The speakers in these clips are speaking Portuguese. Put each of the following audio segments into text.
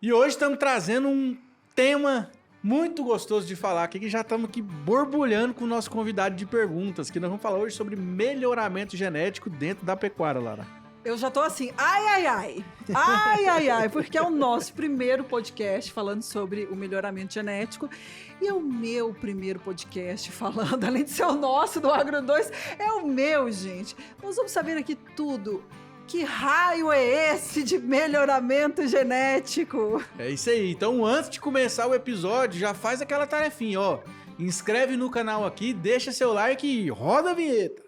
E hoje estamos trazendo um tema muito gostoso de falar aqui, que já estamos aqui borbulhando com o nosso convidado de perguntas, que nós vamos falar hoje sobre melhoramento genético dentro da pecuária, Lara. Eu já tô assim, ai, porque é o nosso primeiro podcast falando sobre o melhoramento genético e é o meu primeiro podcast falando, além de ser o nosso do Agro 2, é o meu, gente. Nós vamos saber aqui tudo. Que raio é esse de melhoramento genético? É isso aí. Então, antes de começar o episódio, já faz aquela tarefinha, ó. Inscreve no canal aqui, deixa seu like e roda a vinheta.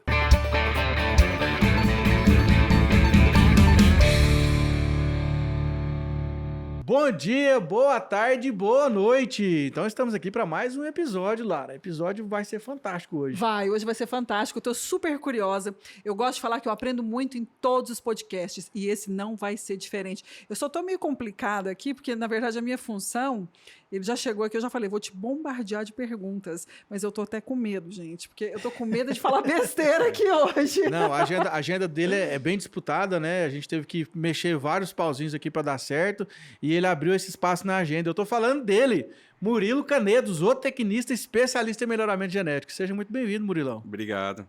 Bom dia, boa tarde, boa noite. Então estamos aqui para mais um episódio, Lara. O episódio vai ser fantástico hoje. Hoje vai ser fantástico. Eu tô super curiosa. Eu gosto de falar que eu aprendo muito em todos os podcasts e esse não vai ser diferente. Eu só tô meio complicada aqui porque, na verdade, a minha função, ele já chegou aqui, eu já falei, vou te bombardear de perguntas, mas eu tô até com medo, gente, porque eu tô com medo de falar besteira aqui hoje. Não, a agenda dele é bem disputada, né? A gente teve que mexer vários pauzinhos aqui para dar certo e ele abriu esse espaço na agenda. Eu tô falando dele, Murilo Canedo, zootecnista especialista em melhoramento genético. Seja muito bem-vindo, Murilão. Obrigado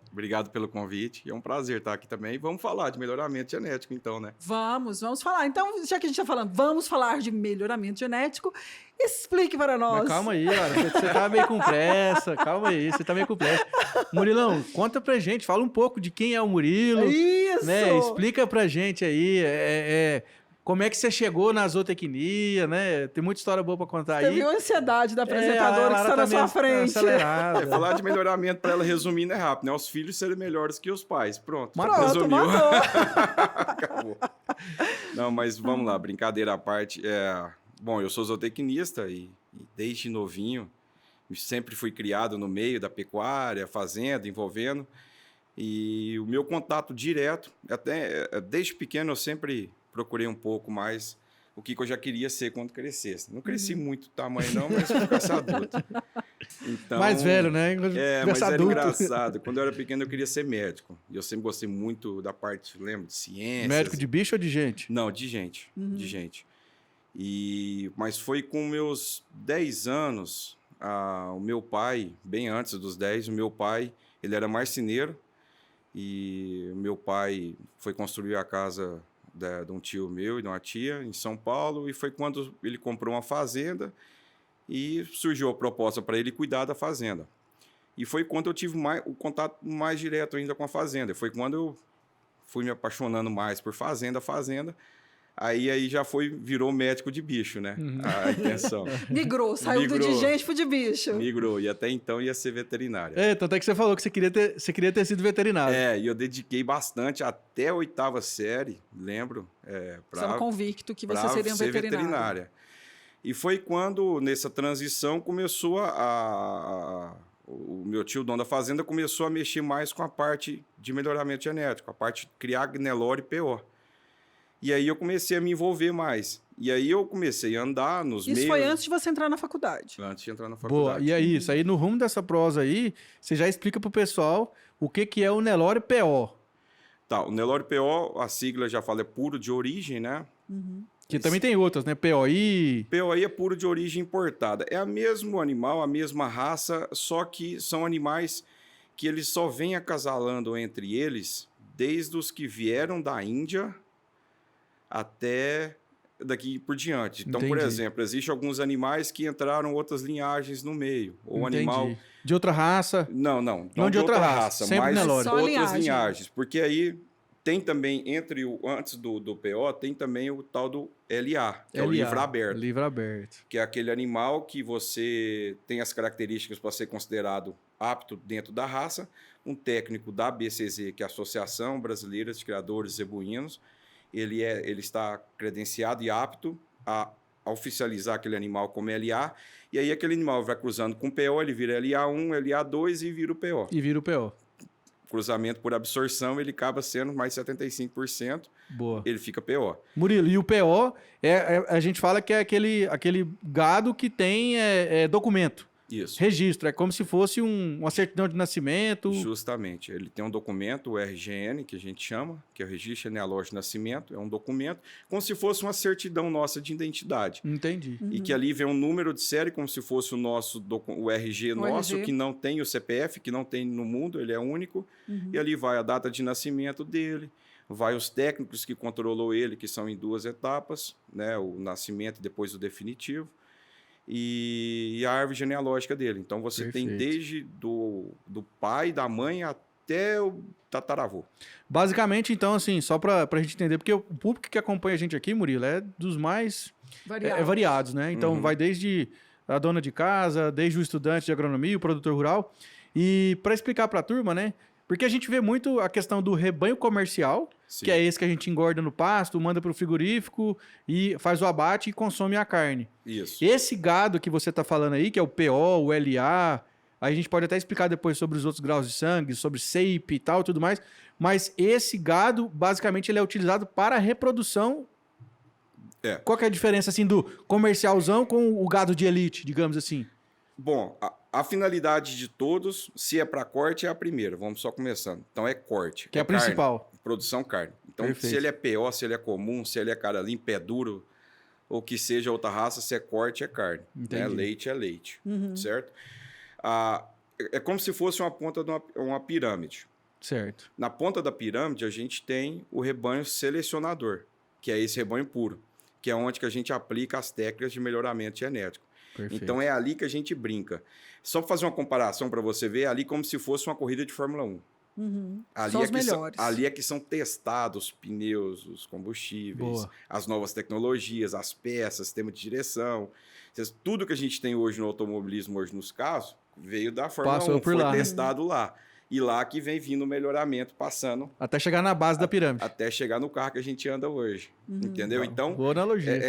pelo convite. É um prazer estar aqui também. Vamos falar de melhoramento genético, então, né? Vamos falar. Então, já que a gente está falando, vamos falar de melhoramento genético. Explique para nós. Mas calma aí, Lara, você tá meio com pressa. Calma aí, você tá meio com pressa. Murilão, conta pra gente, fala um pouco de quem é o Murilo. Isso! Né? Explica pra gente aí, como é que você chegou na zootecnia, né? Tem muita história boa pra contar aí. Teve uma ansiedade da apresentadora que está na sua frente. Falar de melhoramento, para ela resumindo, é rápido, né? Os filhos serem melhores que os pais. Pronto, resumiu. Matou. Acabou. Não, mas vamos lá, brincadeira à parte. Bom, eu sou zootecnista e desde novinho sempre fui criado no meio da pecuária, fazenda, envolvendo. E o meu contato direto, até desde pequeno eu sempre procurei um pouco mais o que eu já queria ser quando crescesse. Não cresci muito tamanho não, mas ficasse adulto. Então, mais velho, né? Mas era engraçado. Quando eu era pequeno eu queria ser médico. E eu sempre gostei muito da parte, lembro, de ciências. Médico de bicho ou de gente? Não, de gente. De gente. Mas foi com meus 10 anos, o meu pai, bem antes dos 10, o meu pai, ele era marceneiro. E meu pai foi construir a casa de um tio meu e de uma tia em São Paulo, e foi quando ele comprou uma fazenda e surgiu a proposta para ele cuidar da fazenda. E foi quando eu tive o contato mais direto ainda com a fazenda. Foi quando eu fui me apaixonando mais por fazenda. Aí já virou médico de bicho, né? A intenção. Saiu do de gente pro de bicho. Migrou, e até então ia ser veterinário. Tanto é que você falou que você queria ter sido veterinário. E eu dediquei bastante até a 8ª série, lembro. Você estava convicto que você seria um veterinária. E foi quando, nessa transição, começou o meu tio, dono da fazenda, começou a mexer mais com a parte de melhoramento genético, a parte de criar Nelore e PO. E aí eu comecei a me envolver mais. E aí eu comecei a andar nos meios... Isso foi antes de você entrar na faculdade. Antes de entrar na faculdade. Boa, e é isso. Aí no rumo dessa prosa aí, você já explica pro pessoal o que é o Nelore PO. Tá, o Nelore PO, a sigla já fala, é puro de origem, né? Que também tem outras, né? POI... POI é puro de origem importada. É o mesmo animal, a mesma raça, só que são animais que eles só vêm acasalando entre eles desde os que vieram da Índia até daqui por diante. Então, por exemplo, existem alguns animais que entraram outras linhagens no meio. Ou animal... De outra raça? Não de outra raça, mas outras linhagens. Porque aí tem também, antes do PO, tem também o tal do LA, que é o livro aberto. Livro aberto. Que é aquele animal que você tem as características para ser considerado apto dentro da raça. Um técnico da BCZ, que é a Associação Brasileira de Criadores Zebuínos, ele está credenciado e apto a oficializar aquele animal como LA, e aí aquele animal vai cruzando com o PO, ele vira LA1, LA2 e vira o PO. Cruzamento por absorção, ele acaba sendo mais 75%. Boa. Ele fica PO. Murilo, e o PO, a gente fala que é aquele gado que tem documento. Isso. registro. É como se fosse uma certidão de nascimento. Justamente. Ele tem um documento, o RGN, que a gente chama, que é o Registro Genealógico de Nascimento. É um documento como se fosse uma certidão nossa de identidade. Entendi. E que ali vem um número de série, como se fosse o nosso o RG nosso, RG. que não tem o CPF, que não tem no mundo, ele é único. E ali vai a data de nascimento dele, vai os técnicos que controlou ele, que são em 2 etapas, né? O nascimento e depois o definitivo. E a árvore genealógica dele. Então, você tem Perfeito. desde do pai, da mãe, até o tataravô. Basicamente, então, assim, só pra gente entender, porque o público que acompanha a gente aqui, Murilo, é dos mais variados, né? Então, vai desde a dona de casa, desde o estudante de agronomia, o produtor rural. E para explicar para a turma, né? Porque a gente vê muito a questão do rebanho comercial, Sim. que é esse que a gente engorda no pasto, manda para o frigorífico e faz o abate e consome a carne. Isso. Esse gado que você está falando aí, que é o PO, o LA, aí a gente pode até explicar depois sobre os outros graus de sangue, sobre SEIP e tal, tudo mais, mas esse gado, basicamente, ele é utilizado para a reprodução. Qual que é a diferença, assim, do comercialzão com o gado de elite, digamos assim? Bom, a finalidade de todos, se é para corte, é a primeira. Vamos só começando. Então, é corte. Que é a carne, principal. produção carne. Então, Perfeito. se ele é PO, se ele é comum, se ele é cara limpa, pé duro, ou que seja outra raça, se é corte, é carne. Né? Entendi. Leite é leite, certo? É como se fosse uma ponta de uma pirâmide. Certo. Na ponta da pirâmide, a gente tem o rebanho selecionador, que é esse rebanho puro, que é onde que a gente aplica as técnicas de melhoramento genético. Perfeito. Então, é ali que a gente brinca. Só para fazer uma comparação para você ver, é ali como se fosse uma corrida de Fórmula 1. Ali São é os que melhores. ali é que são testados os pneus, os combustíveis, Boa. as novas tecnologias, as peças, sistema de direção. Tudo que a gente tem hoje no automobilismo, hoje nos carros, veio da Fórmula Passou 1, por foi lá, né? testado lá. E lá que vem vindo o melhoramento, passando Até chegar na base da pirâmide. até chegar no carro que a gente anda hoje. Entendeu? Então, Boa analogia.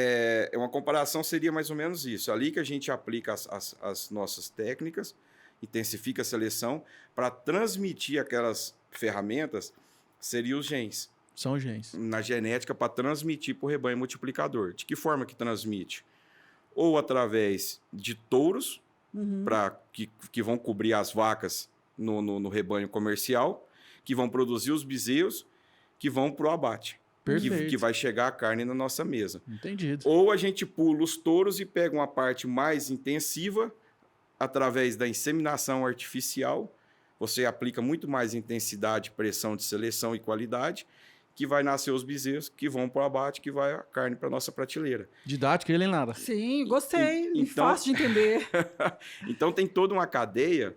uma comparação seria mais ou menos isso. Ali que a gente aplica as nossas técnicas, intensifica a seleção, para transmitir aquelas ferramentas, seriam os genes. São genes. Na genética, para transmitir para o rebanho multiplicador. De que forma que transmite? Ou através de touros, que vão cobrir as vacas no rebanho comercial, que vão produzir os bezerros, que vão para o abate. Perfeito. Que vai chegar a carne na nossa mesa. Entendido. Ou a gente pula os touros e pega uma parte mais intensiva, através da inseminação artificial. Você aplica muito mais intensidade, pressão de seleção e qualidade, que vai nascer os bezerros, que vão para o abate, que vai a carne para a nossa prateleira. Didático, ele nada. Sim, gostei. Então- Fácil de entender. Então, tem toda uma cadeia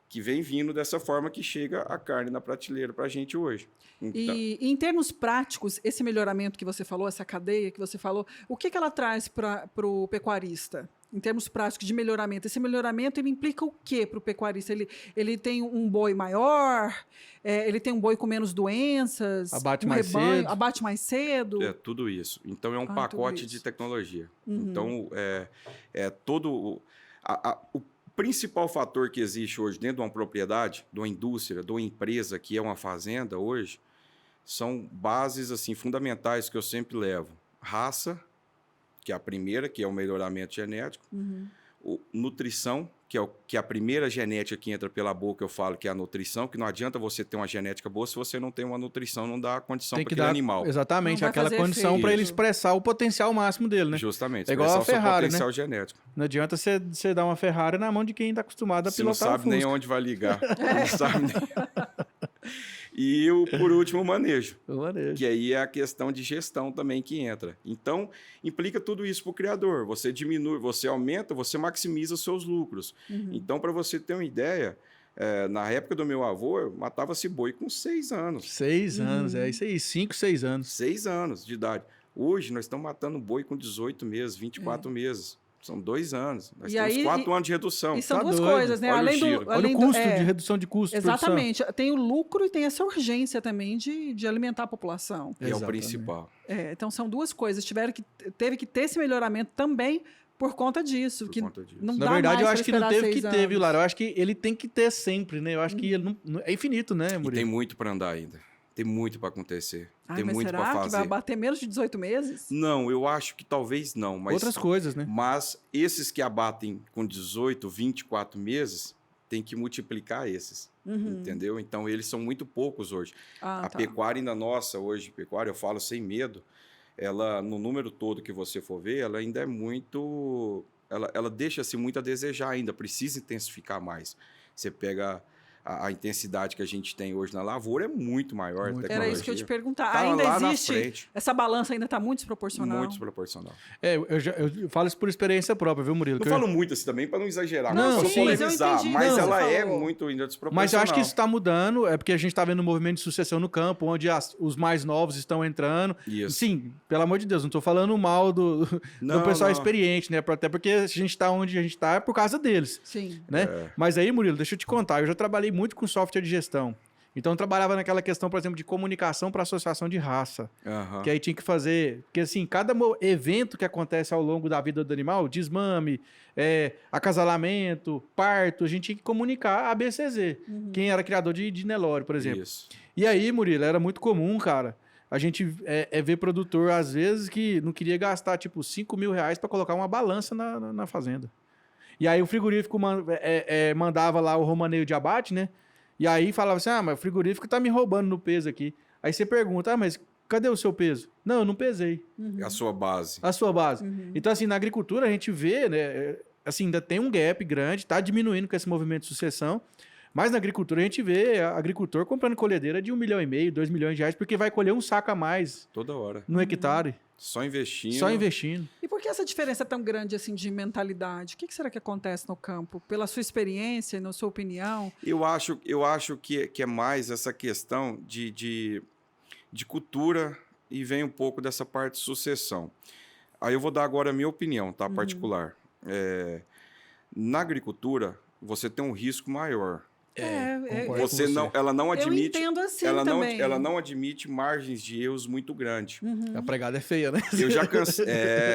que vem vindo dessa forma que chega a carne na prateleira para a gente hoje. Então, E em termos práticos, esse melhoramento que você falou, essa cadeia que você falou, o que ela traz para o pecuarista? Em termos práticos de melhoramento, esse melhoramento ele implica o quê para o pecuarista? Ele tem um boi maior, ele tem um boi com menos doenças, Abate mais cedo. abate mais cedo. é tudo isso. Então, é um tudo pacote isso. de tecnologia. Então, o principal fator que existe hoje dentro de uma propriedade, de uma indústria, de uma empresa que é uma fazenda hoje, são bases assim fundamentais que eu sempre levo. Raça, que é a primeira, que é o melhoramento genético. Nutrição, que é a primeira genética que entra pela boca, eu falo que é a nutrição, que não adianta você ter uma genética boa se você não tem uma nutrição, não dá condição Tem para que aquele dar animal. exatamente Não vai aquela fazer condição para ele efeito. expressar o potencial máximo dele, né? Justamente. É igual a expressar o seu Ferrari, potencial genético. Não adianta você dar uma Ferrari na mão de quem está acostumado a Você não pilotar sabe o nem Fusca. onde vai ligar. Não sabe nem... E, por último, o manejo. Eu manejo. Que aí é a questão de gestão também que entra. Então, implica tudo isso para o criador. Você diminui, você aumenta, você maximiza os seus lucros. Então, para você ter uma ideia, na época do meu avô, matava-se boi com 6 anos. 6 anos, é isso aí. 5, 6 anos. 6 anos de idade. Hoje, nós estamos matando boi com 18 meses, 24 meses. São 2 anos. Nós E temos aí- 4 anos de redução. E são Tá duas doido. coisas, né? Olha o Além giro. do, Olha além o do- custo de redução de custo de produção. Exatamente. Tem o lucro e tem essa urgência também de alimentar a população. Que é o Exatamente. principal. Então, são duas coisas. Teve que ter esse melhoramento também por conta disso. Por que conta disso. Não Na dá verdade, mais eu pra acho que não esperar teve que 6 ter, viu, anos. Lara? Eu acho que ele tem que ter sempre, né? Eu acho que ele é infinito, né, E Murilo? tem muito para andar ainda. Tem muito para acontecer. Ai, Tem mas muito para será que fazer. vai bater menos de 18 meses? Não, eu acho que talvez não. Mas, Outras coisas, né? mas esses que abatem com 18, 24 meses, tem que multiplicar esses. Entendeu? Então, eles são muito poucos hoje. A pecuária ainda nossa hoje, pecuária, eu falo sem medo, ela, no número todo que você for ver, ela ainda é muito... Ela deixa-se muito a desejar ainda, precisa intensificar mais. Você pega a intensidade que a gente tem hoje na lavoura, é muito maior. Muito. Era isso que eu ia te perguntar. Tá Ainda lá na existe? frente. Essa balança ainda está muito desproporcional? Muito desproporcional. Eu falo isso por experiência própria, viu, Murilo? Não Que falo muito assim também, para não exagerar, Não, para sim, mas eu polemizar, entendi. mas Não, ela você é falou. muito ainda desproporcional. Mas eu acho que isso está mudando, é porque a gente está vendo um movimento de sucessão no campo, onde os mais novos estão entrando. Isso. Sim, pelo amor de Deus, não estou falando mal do Não, pessoal não. experiente, né? Até porque a gente está onde a gente está é por causa deles, Sim. né? É. Mas aí, Murilo, deixa eu te contar, eu já trabalhei muito com software de gestão. Então, eu trabalhava naquela questão, por exemplo, de comunicação para associação de raça. Aham. Que aí tinha que fazer... Porque, assim, cada evento que acontece ao longo da vida do animal, desmame, acasalamento, parto, a gente tinha que comunicar a BCZ. Quem era criador de Nelore, por exemplo. Isso. E aí, Murilo, era muito comum, cara, a gente ver produtor, às vezes, que não queria gastar, tipo, 5 mil reais para colocar uma balança na fazenda. E aí o frigorífico mandava lá o romaneio de abate, né? E aí falava assim, mas o frigorífico tá me roubando no peso aqui. Aí você pergunta, mas cadê o seu peso? Não, eu não pesei. É a sua base. A sua base. Então, assim, na agricultura a gente vê, né? Assim, ainda tem um gap grande, tá diminuindo com esse movimento de sucessão. Mas na agricultura a gente vê agricultor comprando colhedeira de 1,5 milhão, 2 milhões de reais, porque vai colher um saco a mais Toda hora. no hectare. Só investindo. Só investindo. E por que essa diferença é tão grande assim de mentalidade? O que será que acontece no campo? Pela sua experiência e na sua opinião? Eu acho que é mais essa questão de cultura e vem um pouco dessa parte de sucessão. Aí eu vou dar agora a minha opinião, tá? Particular. Na agricultura, você tem um risco maior. concordo Você com não, ela não Eu admite, entendo assim ela também. ela não admite margens de erros muito grandes. A pregada é feia, né? Eu já cansei.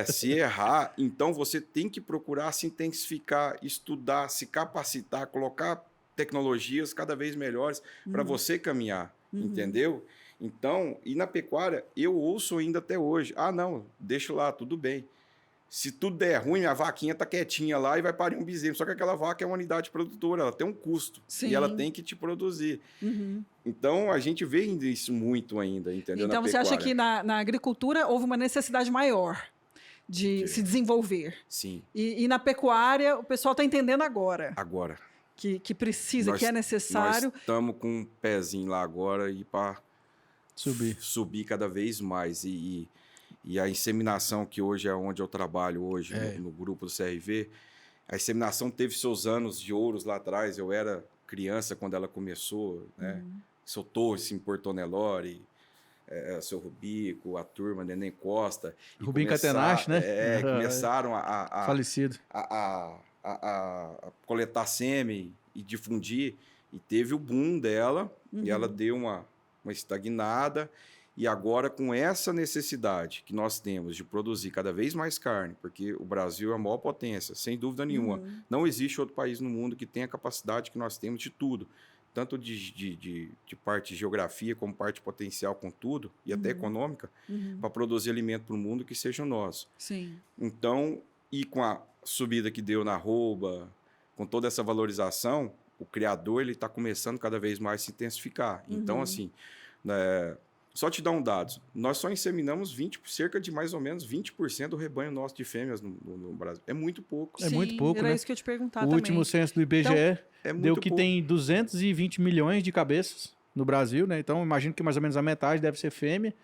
Se errar, então você tem que procurar se intensificar, estudar, se capacitar, colocar tecnologias cada vez melhores para você caminhar, entendeu? Então, e na pecuária, eu ouço ainda até hoje, não, deixa lá, tudo bem. Se tudo der ruim, a vaquinha tá quietinha lá e vai parir um bezerro. Só que aquela vaca é uma unidade produtora, ela tem um custo. Sim. E ela tem que te produzir. Então, a gente vê isso muito ainda, entendeu? Então, na você acha pecuária. que na agricultura houve uma necessidade maior de se desenvolver? Sim, E na pecuária, o pessoal está entendendo agora agora. que precisa, que é necessário. Nós estamos com um pezinho lá agora e para Subir. cada vez mais. E a inseminação, que hoje é onde eu trabalho hoje, no grupo do CRV, a inseminação teve seus anos de ouros lá atrás. Eu era criança quando ela começou, né? Seu Torres, Porto Nelore, seu Rubico, a turma, Neném Costa. E Rubinho Catenacci, né? Começaram Falecido. a coletar sêmen e difundir. E teve o boom dela, e ela deu uma estagnada. E agora, com essa necessidade que nós temos de produzir cada vez mais carne, porque o Brasil é a maior potência, sem dúvida nenhuma. Não existe outro país no mundo que tenha a capacidade que nós temos de tudo. Tanto de parte de geografia, como parte potencial com tudo, e até econômica, para produzir alimento para o mundo que seja o nosso. Sim. Então, e com a subida que deu na arroba, com toda essa valorização, o criador ele está começando cada vez mais a se intensificar. Então, assim... Só te dar um dado, nós só inseminamos cerca de mais ou menos 20% do rebanho nosso de fêmeas no Brasil. É muito pouco. É muito pouco, era né? isso que eu ia te perguntar O também. último censo do IBGE É muito deu que pouco. tem 220 milhões de cabeças no Brasil, né? Então, imagino que mais ou menos a metade deve ser fêmea.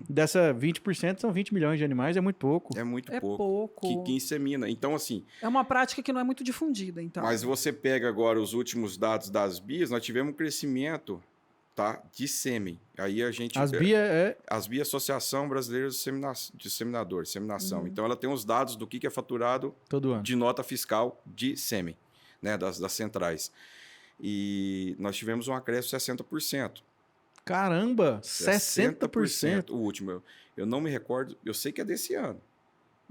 Dessa 20% são 20 milhões de animais, é muito pouco. É muito É pouco. pouco. Que insemina. Então, assim... É uma prática que não é muito difundida, então. Mas você pega agora os últimos dados das BIAs, nós tivemos um crescimento, tá, de sêmen. Aí a gente... As BIA As BIA, Associação Brasileira de Disseminação. Então, ela tem os dados do que é faturado todo ano. de nota fiscal de sêmen, né, das centrais. E nós tivemos um acréscimo de 60%. Caramba, 60%. O último. Eu não me recordo, eu sei que é desse ano.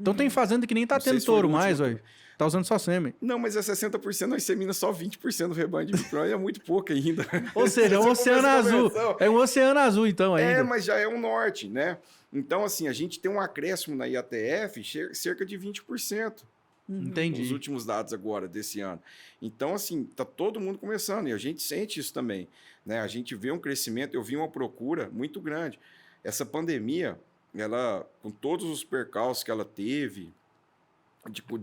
Então tem fazenda que nem tá Não sei tendo se foi touro no mais, último. olha. Tá usando só sêmen. Não, mas é 60%, nós semina só 20% do rebanho de micro é muito pouco ainda. Ou seja, é um Você oceano começa a azul. conversão. É um oceano azul, então, ainda. É, mas já é um norte, né? Então, assim, a gente tem um acréscimo na IATF cerca de 20%. Entendi. Os últimos dados agora desse ano. Então, assim, tá todo mundo começando e a gente sente isso também, né? A gente vê um crescimento, eu vi uma procura muito grande. Essa pandemia, ela, com todos os percalços que ela teve, tipo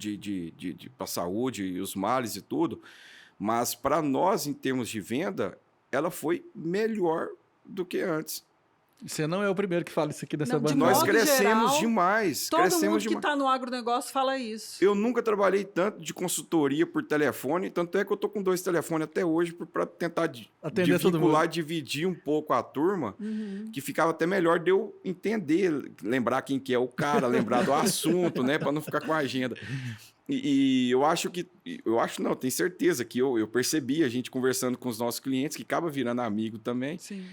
para a saúde e os males e tudo, mas para nós, em termos de venda, ela foi melhor do que antes. Você não é o primeiro que fala isso aqui dessa Não, de bancada. Nós modo crescemos geral, demais. Todo crescemos mundo que demais. está no agronegócio fala isso. Eu nunca trabalhei tanto de consultoria por telefone, tanto é que eu tô com 2 telefones até hoje para tentar Atender todo vincular, mundo. dividir um pouco a turma, que ficava até melhor de eu entender, lembrar quem que é o cara, lembrar do assunto, né, para não ficar com a agenda. E eu acho não, tenho certeza que eu percebi a gente conversando com os nossos clientes, que acaba virando amigo também. Sim.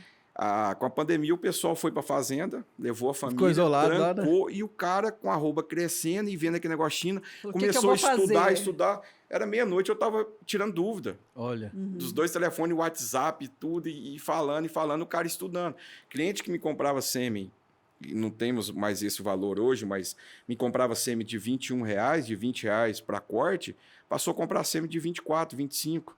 Com a pandemia, o pessoal foi para a fazenda, levou a família, Ficou isolado lá, né? trancou, e o cara com a arroba crescendo e vendo aquele negocinho, Falou, "O que que eu começou a vou fazer?" estudar. Era meia-noite, eu estava tirando dúvida Olha. dos 2 telefones, WhatsApp, tudo, e falando, o cara estudando. Cliente que me comprava sêmen, e não temos mais esse valor hoje, mas me comprava sêmen de R$21, de R$20 para corte, passou a comprar sêmen de 24, 25.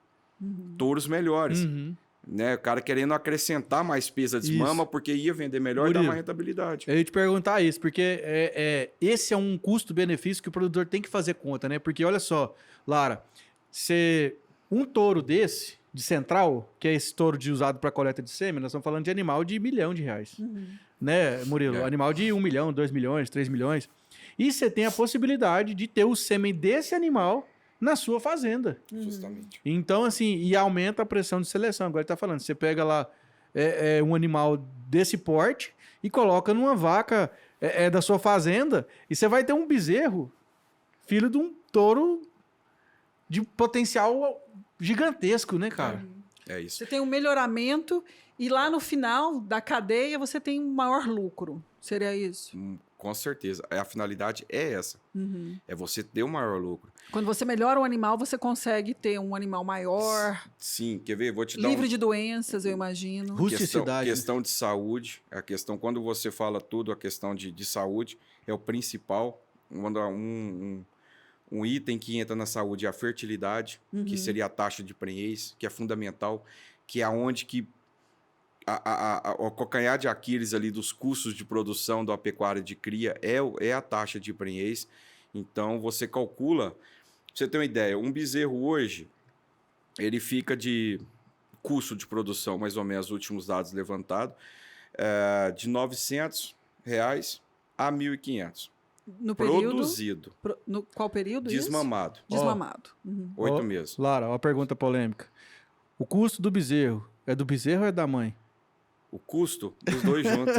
Touros melhores. Uhum. Né? O cara querendo acrescentar mais peso a desmama porque ia vender melhor e dar Murilo, mais rentabilidade. Eu ia te perguntar isso, porque esse é um custo-benefício que o produtor tem que fazer conta, né? Porque olha só, Lara, um touro desse, de central, que é esse touro usado para coleta de sêmen, nós estamos falando de animal de R$1 milhão. Né, Murilo? É. Animal de 1 milhão, 2 milhões, 3 milhões. E você tem a possibilidade de ter o sêmen desse animal na sua fazenda. Justamente. Então, assim, e aumenta a pressão de seleção. Agora ele tá falando, você pega lá um animal desse porte e coloca numa vaca da sua fazenda e você vai ter um bezerro, filho de um touro de potencial gigantesco, né, cara? É isso. Você tem um melhoramento e lá no final da cadeia você tem um maior lucro. Seria isso? Com certeza. A finalidade é essa. É você ter o maior lucro. Quando você melhora o animal, você consegue ter um animal maior, Sim, quer ver? Vou te dar livre de doenças, eu imagino. Rusticidade. questão de saúde. A questão, quando você fala tudo, a questão de saúde é o principal. Um item que entra na saúde é a fertilidade, que seria a taxa de prenhez, que é fundamental, que é onde que o calcanhar de Aquiles ali dos custos de produção da pecuária de cria é a taxa de prenhez. Então, você calcula, pra você ter uma ideia, um bezerro hoje, ele fica de custo de produção, mais ou menos, os últimos dados levantados, de R$900 a R$1.500. No período? Produzido. No qual período isso? Desmamado. Desmamado. 8 meses. Lara, uma pergunta polêmica. O custo do bezerro é do bezerro ou é da mãe? O custo dos dois juntos.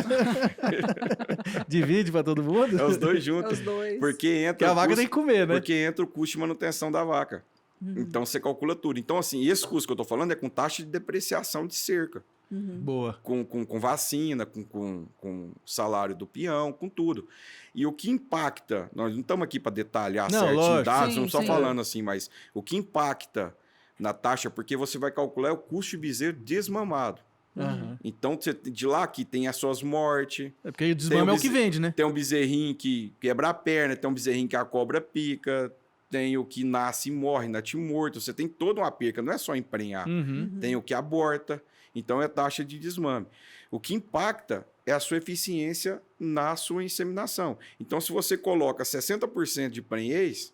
Divide pra todo mundo? É os dois É juntos. os dois. Porque entra Porque a o vaca custo- tem que comer, né? Porque entra o custo de manutenção da vaca. Então, você calcula tudo. Então, assim, esse custo que eu estou falando é com taxa de depreciação de cerca. Boa. Com vacina, com salário do peão, com tudo. E o que impacta, nós não estamos aqui para detalhar Não, certinho lógico. dados, Sim, não só sim. falando assim, mas o que impacta na taxa, porque você vai calcular é o custo de bezerro desmamado. Aham. Então, de lá que tem as suas mortes, É porque o desmame é o que vende, né? tem um bezerrinho que quebra a perna, tem um bezerrinho que a cobra pica, tem o que nasce e morre, nasce morto. Você tem toda uma perca, não é só emprenhar. Uhum. Tem o que aborta, então é taxa de desmame. O que impacta é a sua eficiência na sua inseminação. Então, se você coloca 60% de prenhez,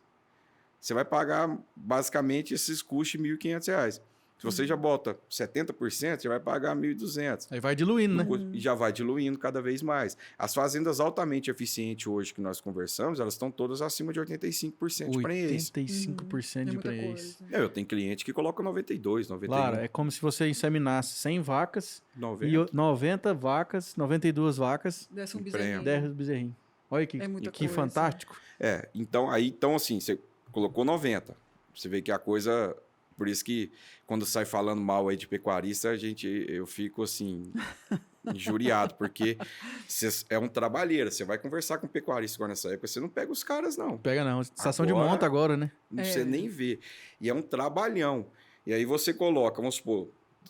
você vai pagar basicamente esses custos de R$1.500. Se você já bota 70%, você vai pagar 1.200. Aí vai diluindo, né? E já vai diluindo cada vez mais. As fazendas altamente eficientes hoje que nós conversamos, elas estão todas acima de 85% de prenhez. 85% É de muita prenhez. coisa. Eu tenho cliente que coloca 92, 91, Lara, é como se você inseminasse 100 vacas 90. e 90 vacas, 92 vacas, Desse um Emprenha. bezerrinho. 10 bezerrinhos. Olha É muita que coisa. fantástico. Então assim, você colocou 90. Você vê que a coisa Por isso que quando sai falando mal aí de pecuarista, eu fico assim, injuriado, porque é um trabalheiro. Você vai conversar com um pecuarista agora nessa época, você não pega os caras, não. Pega não. Estação de Agora- monta agora, né? Você nem vê. E é um trabalhão. E aí você coloca, vamos supor,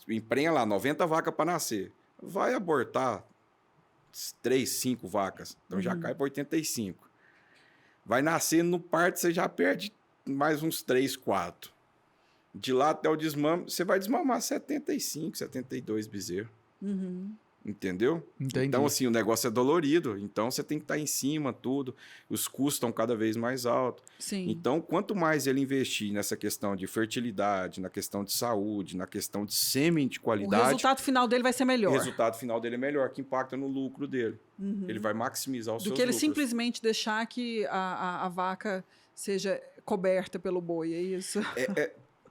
emprenha lá 90 vacas para nascer. Vai abortar 3, 5 vacas. Então já cai para 85. Vai nascer no parto, você já perde mais uns 3, 4. De lá até o desmame, você vai desmamar 75, 72 bezerros. Entendeu? Entendi. Então, assim, o negócio é dolorido. Então, você tem que estar em cima, tudo. Os custos estão cada vez mais altos. Sim. Então, quanto mais ele investir nessa questão de fertilidade, na questão de saúde, na questão de sêmen de O qualidade, resultado final dele vai ser melhor. o resultado final dele é melhor, que impacta no lucro dele. Ele vai maximizar os Do seus que ele lucros. simplesmente deixar que a vaca seja coberta pelo boi, é isso?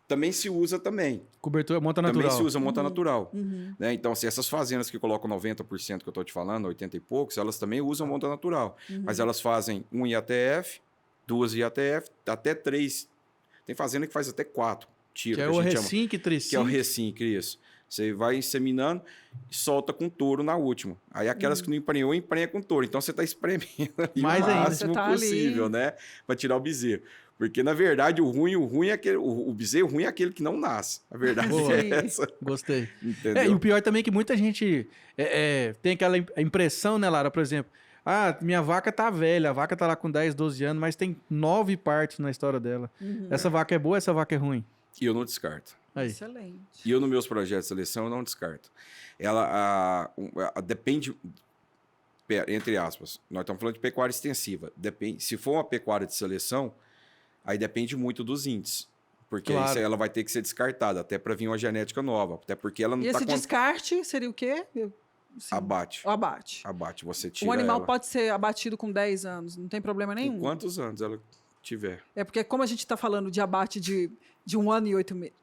Também se usa também. Cobertura, monta natural. Também se usa monta natural. Né? Então, se essas fazendas que colocam 90% que eu estou te falando, 80 e poucos, elas também usam monta natural. Mas elas fazem 1 IATF, 2 IATF, até 3. Tem fazenda que faz até 4 tiros. Que é a o gente chama. recinque, tricinque. Que é o recinque, isso. Você vai inseminando e solta com touro na última. Aí aquelas que não emprenhou, emprenha com touro. Então você está espremendo ali Mais o ainda. máximo Você tá possível, ali. né? Para tirar o bezerro. Porque, na verdade, o ruim é aquele. O bezerro ruim é aquele que não nasce. A verdade Boa. é essa. Gostei. Entendeu? E o pior também é que muita gente tem aquela impressão, né, Lara? Por exemplo, minha vaca tá velha, a vaca tá lá com 10, 12 anos, mas tem 9 partos na história dela. Essa vaca é boa, essa vaca é ruim? E eu não descarto. Aí. Excelente. E eu, nos meus projetos de seleção, eu não descarto. Ela depende, entre aspas, nós estamos falando de pecuária extensiva. Depende, se for uma pecuária de seleção, aí depende muito dos índices. Porque Claro. isso aí ela vai ter que ser descartada, até para vir uma genética nova. Até porque ela não E está esse descarte seria o quê? Sim. Abate. O abate. Abate, você tira Um animal ela. pode ser abatido com 10 anos, não tem problema nenhum. Com quantos anos ela tiver? É porque como a gente está falando de abate de 1 ano e 8 meses,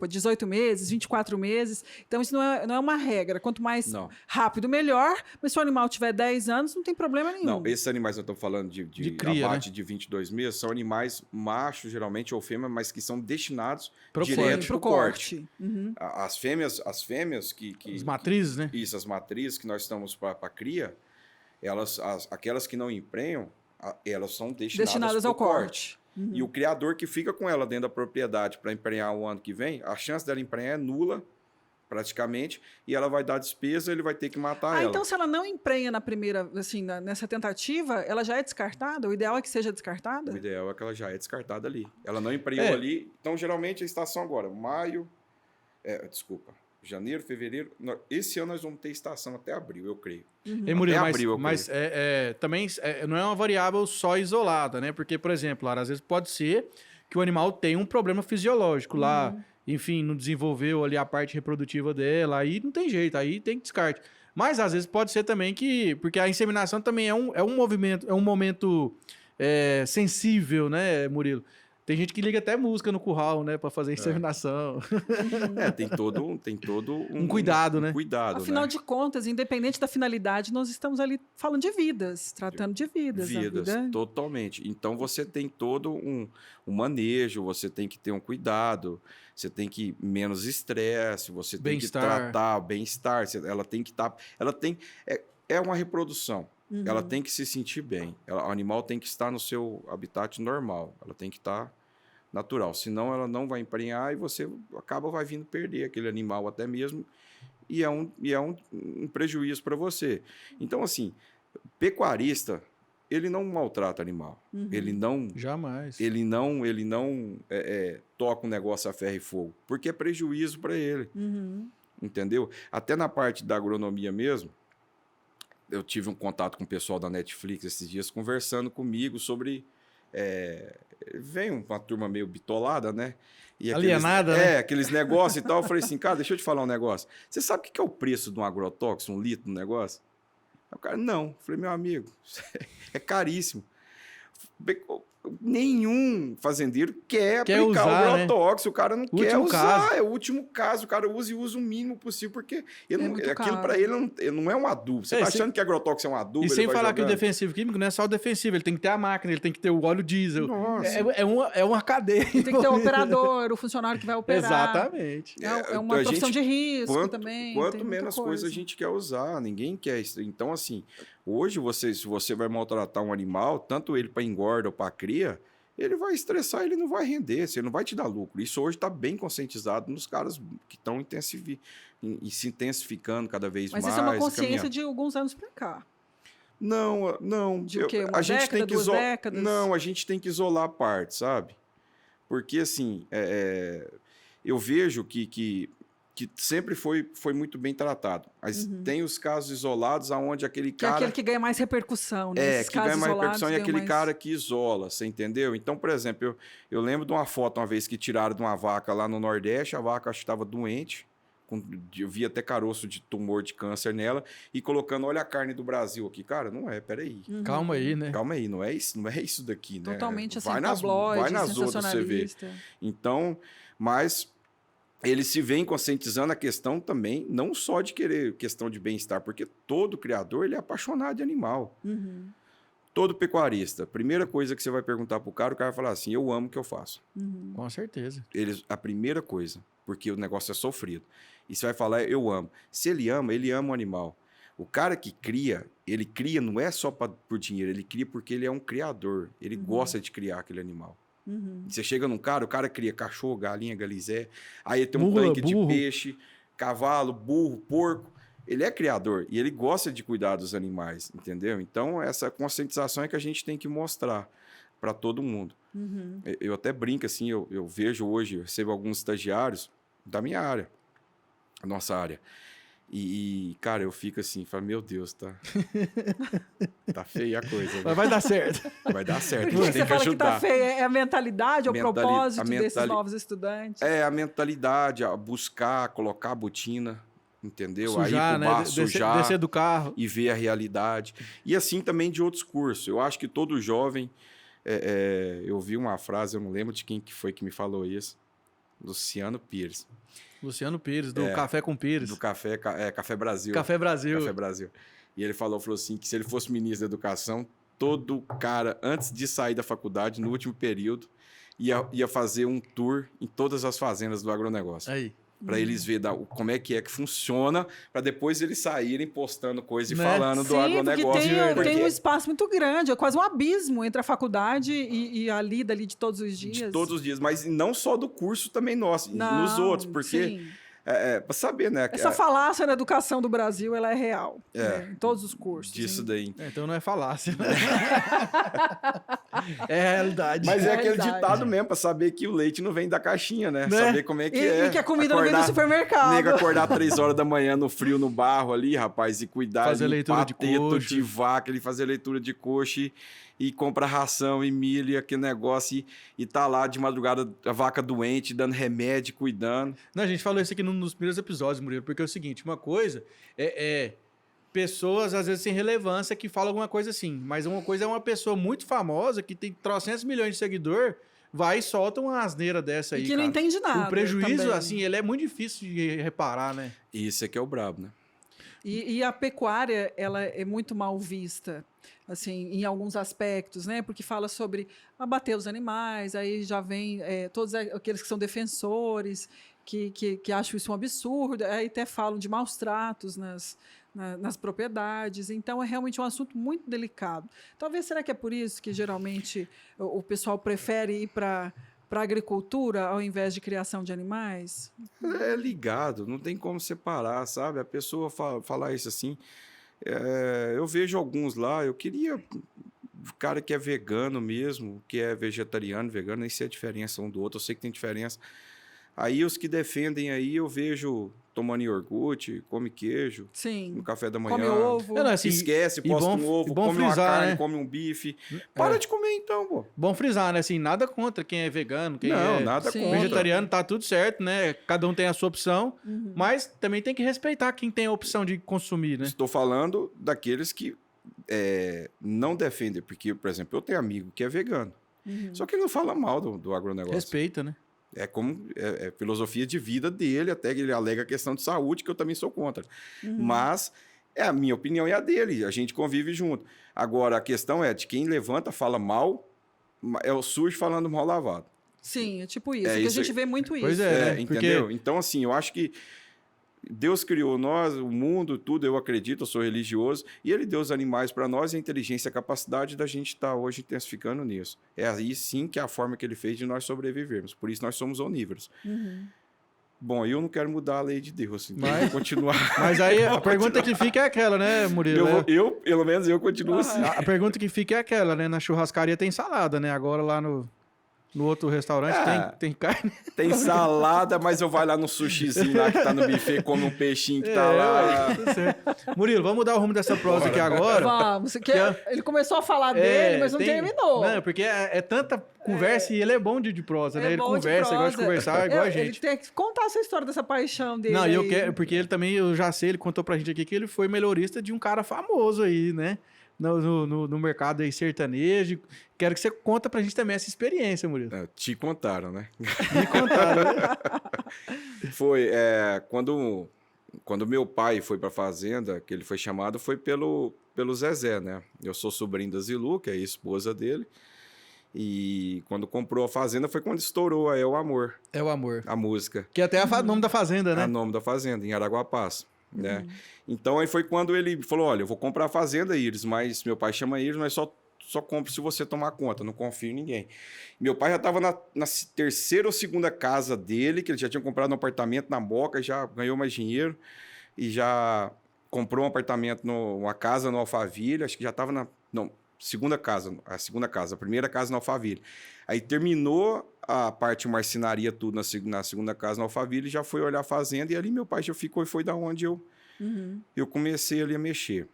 18 meses, 24 meses, então isso não é uma regra. Quanto mais Não. rápido, melhor. Mas se o animal tiver 10 anos, não tem problema nenhum. Não, esses animais que eu estou falando de cria, abate de 22 meses são animais machos, geralmente, ou fêmea, mas que são destinados Pro direto Pro para o corte. corte. Uhum. As fêmeas que As matrizes, né? Isso, as matrizes que nós estamos para cria, aquelas que não emprenham, elas são Destinadas pro ao corte. E o criador que fica com ela dentro da propriedade para emprenhar o ano que vem, a chance dela emprenhar é nula, praticamente, e ela vai dar despesa, ele vai ter que matar ela. Então se ela não emprenha na primeira, assim, nessa tentativa, ela já é descartada? O ideal é que seja descartada? O ideal é que ela já é descartada ali. Ela não emprenhou ali. Então, geralmente, a estação agora, janeiro, fevereiro. Esse ano nós vamos ter estação até abril, eu creio. Ei, Murilo, Até abril, eu mas também não é uma variável só isolada, né? Porque, por exemplo, Lara, às vezes pode ser que o animal tenha um problema fisiológico lá, enfim, não desenvolveu ali a parte reprodutiva dela, aí não tem jeito, aí tem que descarte. Mas às vezes pode ser também porque a inseminação também é um movimento, é um momento sensível, né, Murilo? Tem gente que liga até música no curral, né, para fazer inseminação. Tem todo Um cuidado, né? Cuidado, Afinal né? de contas, independente da finalidade, nós estamos ali falando de vidas, tratando de vidas. A Vidas, vida- totalmente. Então você tem todo um manejo, você tem que ter um cuidado, você tem que menos estresse, você tem que Bem-estar. tratar bem-estar, ela tem que estar, é uma reprodução. Ela tem que se sentir bem. O animal tem que estar no seu habitat normal. Ela tem que estar natural. Senão ela não vai emprenhar e você vai vindo perder aquele animal até mesmo. E é um prejuízo para você. Então, assim, pecuarista, ele não maltrata animal. Ele não Jamais. ele não toca um negócio a ferro e fogo, porque é prejuízo para ele. Entendeu? Até na parte da agronomia mesmo, eu tive um contato com o pessoal da Netflix esses dias conversando comigo sobre... vem uma turma meio bitolada, né? E Alienada, né? Aqueles negócios e tal. Eu falei assim, cara, deixa eu te falar um negócio. Você sabe o que é o preço de um agrotóxico, 1 litro do negócio? Aí o cara, não. Eu falei, meu amigo, é caríssimo. nenhum fazendeiro quer Quer aplicar usar, o agrotóxico, o cara não quer Último usar, caso. é o último caso, o cara usa e usa o mínimo possível, porque muito aquilo caro. para ele não é um adubo. Você tá achando que agrotóxico é um adubo? E ele sem vai falar que o jogando? defensivo químico não é só o defensivo, ele tem que ter a máquina, ele tem que ter o óleo diesel. Nossa. É uma cadeia. Tem que ter o operador, o funcionário que vai operar. Exatamente. É uma a profissão gente- de risco também. Quanto tem muita menos coisa a gente quer usar, ninguém quer isso. Então, assim, hoje, se você vai maltratar um animal, tanto ele para engorda ou para cria, ele vai estressar, ele não vai render, ele não vai te dar lucro. Isso hoje está bem conscientizado nos caras que estão se intensificando cada vez Mas mais. isso é uma consciência caminhando. de alguns anos para cá. Não. De o quê? Uma a gente década, tem que duas décadas? Não, a gente tem que isolar a parte, sabe? Porque, assim, eu vejo que sempre foi muito bem tratado. Mas tem os casos isolados onde aquele Que é cara... aquele que ganha mais repercussão, né? Esses que ganha casos mais isolados repercussão e ganham aquele mais- cara que isola, você entendeu? Então, por exemplo, eu lembro de uma foto uma vez que tiraram de uma vaca lá no Nordeste, a vaca acho que estava doente, eu vi até caroço de tumor de câncer nela, e colocando, olha a carne do Brasil aqui. Cara, não é, peraí. Calma aí, né? Calma aí, não é isso daqui, né? Totalmente assim, vai nas outras você vê. sensacionalista. Então, mas eles se vêm conscientizando a questão também, não só de querer questão de bem-estar, porque todo criador ele é apaixonado de animal. Uhum, Todo pecuarista, primeira coisa que você vai perguntar pro cara, o cara vai falar assim, eu amo o que eu faço. uhum. Com certeza. A primeira coisa, porque o negócio é sofrido. E você vai falar, eu amo. Se ele ama o animal. O cara que cria, ele cria não é só por dinheiro, ele cria porque ele é um criador. Ele gosta de criar aquele animal. Uhum. Você chega num cara, o cara cria cachorro, galinha, galizé, aí tem um Mula, tanque burro. de peixe, cavalo, burro, porco. Ele é criador e ele gosta de cuidar dos animais, entendeu? Então, essa conscientização é que a gente tem que mostrar para todo mundo. Uhum. Eu até brinco assim, eu vejo hoje, eu recebo alguns estagiários da minha área, a nossa área. E, cara, eu fico assim, falo, meu Deus, tá feia a coisa. Né? Mas vai dar certo. Vai dar certo, a Por que gente tem você que fala que tá ajudar. feia? É a mentalidade, é o propósito desses mentali- novos estudantes? É a mentalidade, a buscar, colocar a botina, entendeu? Sujar, Aí né? pro bar, Descer, sujar descer do carro. e ver a realidade. E assim também de outros cursos. Eu acho que todo jovem... eu vi uma frase, eu não lembro de quem que foi que me falou isso. Luciano Pires. Luciano Pires, do Café com Pires. Do Café Brasil. Café Brasil. Café Brasil. E ele falou assim, que se ele fosse ministro da Educação, todo cara, antes de sair da faculdade, no último período, ia fazer um tour em todas as fazendas do agronegócio. Aí. Para eles verem como é que funciona, para depois eles saírem postando coisa e Né? falando do Sim, porque agronegócio. tem um espaço muito grande, é quase um abismo entre a faculdade e a lida ali de todos os dias. De todos os dias, mas não só do curso também nosso, Não, nos outros, porque sim. para saber, né? Essa falácia na educação do Brasil, ela é real, né? Em todos os cursos. Disso hein? daí. Então não é falácia. Né? É a realidade. Mas é aquele Verdade. ditado mesmo, para saber que o leite não vem da caixinha, né? Né? Saber como é que E que a comida não vem do supermercado. Nego acordar 3 horas da manhã no frio, no barro ali, rapaz, e cuidar, Fazer limpar leitura de teto coxa. de vaca, ele fazer leitura de coxa e compra ração e milho e aquele negócio e tá lá de madrugada a vaca doente, dando remédio, cuidando. Não, a gente falou isso aqui nos primeiros episódios, Murilo, porque é o seguinte, uma coisa é pessoas, às vezes, sem relevância, que falam alguma coisa assim, mas uma coisa é uma pessoa muito famosa, que tem 300 milhões de seguidor, vai e solta uma asneira dessa aí, E que não cara. entende nada. O prejuízo, também. assim, ele é muito difícil de reparar, né? Isso é que é o brabo, né? E a pecuária, ela é muito mal vista, assim, em alguns aspectos, né? Porque fala sobre abater os animais, aí já vem todos aqueles que são defensores, que acham isso um absurdo, aí até falam de maus tratos nas propriedades. Então, é realmente um assunto muito delicado. Talvez, será que é por isso que, geralmente, o pessoal prefere ir para a agricultura ao invés de criação de animais? É ligado, não tem como separar, sabe? A pessoa falar isso assim. Eu vejo alguns lá, eu queria. O cara que é vegano mesmo, que é vegetariano, vegano, nem sei a diferença um do outro, eu sei que tem diferença. Aí os que defendem aí, eu vejo tomando iogurte, come queijo Sim. no café da manhã. Come ovo. Não, assim, Esquece, e posta bom- um ovo, e bom come uma frisar, carne, né? come um bife. Para de comer então, pô. Bom frisar, né? Assim, nada contra quem é vegano, quem Não, é nada Sim. contra. vegetariano, tá tudo certo, né? Cada um tem a sua opção, mas também tem que respeitar quem tem a opção de consumir, né? Estou falando daqueles que não defendem, porque, por exemplo, eu tenho amigo que é vegano. Só que ele não fala mal do agronegócio. Respeita, né? É como filosofia de vida dele, até que ele alega a questão de saúde, que eu também sou contra. Mas é a minha opinião e a dele, a gente convive junto. Agora, a questão é de quem levanta, fala mal, é o sujo falando mal lavado. Sim, é tipo isso, É que isso a gente aí. vê muito isso. Pois é, né? Entendeu? Porque- Então, assim, eu acho que Deus criou nós, o mundo, tudo, eu acredito, eu sou religioso, e ele deu os animais para nós, e a inteligência, a capacidade da gente estar hoje intensificando nisso. É aí sim que é a forma que ele fez de nós sobrevivermos. Por isso nós somos onívoros. Bom, eu não quero mudar a lei de Deus, então eu vou continuar. Mas aí a pergunta que fica é aquela, né, Murilo? Pelo menos eu continuo assim. A pergunta que fica é aquela, né? Na churrascaria tem salada, né? Agora lá no outro restaurante tem carne. Tem salada, mas eu vou lá no sushizinho lá que tá no buffet, come um peixinho que tá lá. Tá certo. Murilo, vamos mudar o rumo dessa prosa aqui agora. Vamos, ele começou a falar dele, mas não terminou. Não, porque é tanta conversa e ele é bom de prosa, né? Ele bom de conversa, ele gosta de prosa. conversar igual a Ele gente. tem que contar essa história dessa paixão dele. Não, e eu aí. quero, porque ele também, eu já sei, ele contou pra gente aqui que ele foi melhorista de um cara famoso aí, né? No mercado aí sertanejo. Quero que você conta pra gente também essa experiência, Murilo. Te contaram, né? Me contaram, né? Foi, quando meu pai foi pra fazenda, que ele foi chamado, foi pelo Zezé, né? Eu sou sobrinho da Zilu, que é a esposa dele. E quando comprou a fazenda foi quando estourou a É o Amor, É o amor. a música. Que até é o nome da fazenda, né? O nome da fazenda, em Araguapaz, né? Então aí foi quando ele falou, olha, eu vou comprar a fazenda, Iris, mas meu pai chama Iris, mas só compro se você tomar conta, não confio em ninguém. Meu pai já estava na terceira ou segunda casa dele, que ele já tinha comprado um apartamento na Moca, já ganhou mais dinheiro e já comprou um apartamento, uma casa no Alphaville, acho que já estava a primeira casa no Alphaville. Aí terminou a parte marcenaria, tudo na segunda casa no Alphaville, já foi olhar a fazenda e ali meu pai já ficou e foi da onde eu comecei ali a mexer.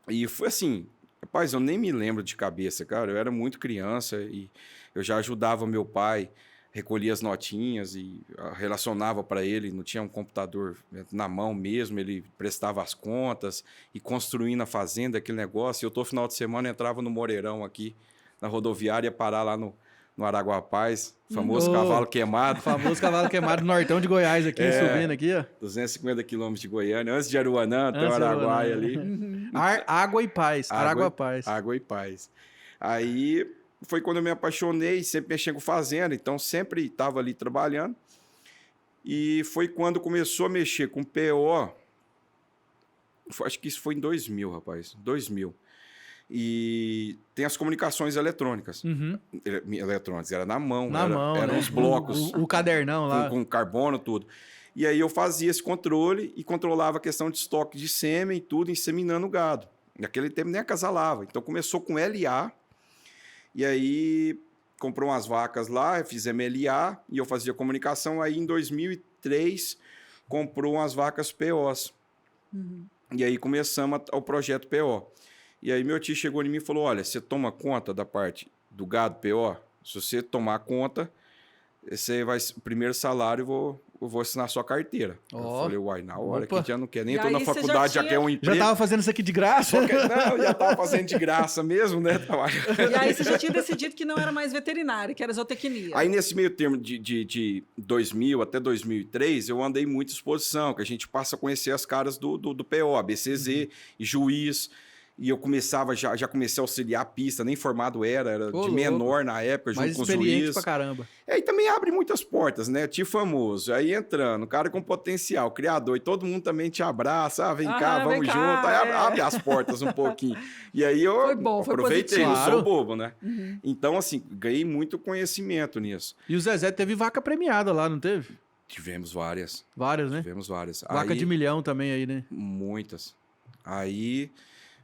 E foi assim, rapaz, eu nem me lembro de cabeça, cara, eu era muito criança e eu já ajudava meu pai, recolhia as notinhas e relacionava para ele, não tinha um computador na mão mesmo, ele prestava as contas e construindo a fazenda, aquele negócio. Eu final de semana entrava no Moreirão aqui, na rodoviária, ia parar lá no Araguapaz, famoso cavalo queimado. Famoso cavalo queimado no nortão de Goiás aqui, subindo aqui, ó. 250 quilômetros de Goiânia, antes de Aruanã, até o Araguaia ali. Água e paz, Araguapaz. Água e paz. Aí foi quando eu me apaixonei, sempre mexendo com fazenda, então sempre estava ali trabalhando. E foi quando começou a mexer com PO, acho que isso foi em 2000, rapaz, 2000. E tem as comunicações eletrônicas. Eletrônicas, era na mão. Eram né? os blocos. O cadernão lá. Com carbono, tudo. E aí eu fazia esse controle e controlava a questão de estoque de sêmen e tudo, inseminando o gado. Naquele tempo nem acasalava. Então começou com LA, e aí comprou umas vacas lá, fizemos LA, e eu fazia comunicação. Aí em 2003 comprou umas vacas POs. E aí começamos o projeto PO. E aí meu tio chegou em mim e falou, olha, você toma conta da parte do gado PO? Se você tomar conta, o primeiro salário eu vou assinar a sua carteira. Eu falei, uai, na hora, Opa. que já não quer. Nem E tô na aí faculdade, já quer um emprego. Já tava fazendo isso aqui de graça? Não, já tava fazendo de graça mesmo, né? E aí você já tinha decidido que não era mais veterinário, que era zootecnia. Aí nesse meio termo de 2000 até 2003, eu andei muito em exposição, que a gente passa a conhecer as caras do PO, BCZ e juiz. E eu já comecei a auxiliar a pista, nem formado era de menor na época, junto mais com os experiente juízes. pra caramba. E também abre muitas portas, né? Tio famoso, aí entrando, cara com potencial, criador, e todo mundo também te abraça, vem cá, vamos vem cá, junto, aí abre as portas um pouquinho. E aí eu Foi bom, foi aproveitei, positivo. não sou Claro. bobo, né? Então, assim, ganhei muito conhecimento nisso. E o Zezé teve vaca premiada lá, não teve? Tivemos várias, Várias, né? Vaca Aí, de milhão também aí, né? muitas. Aí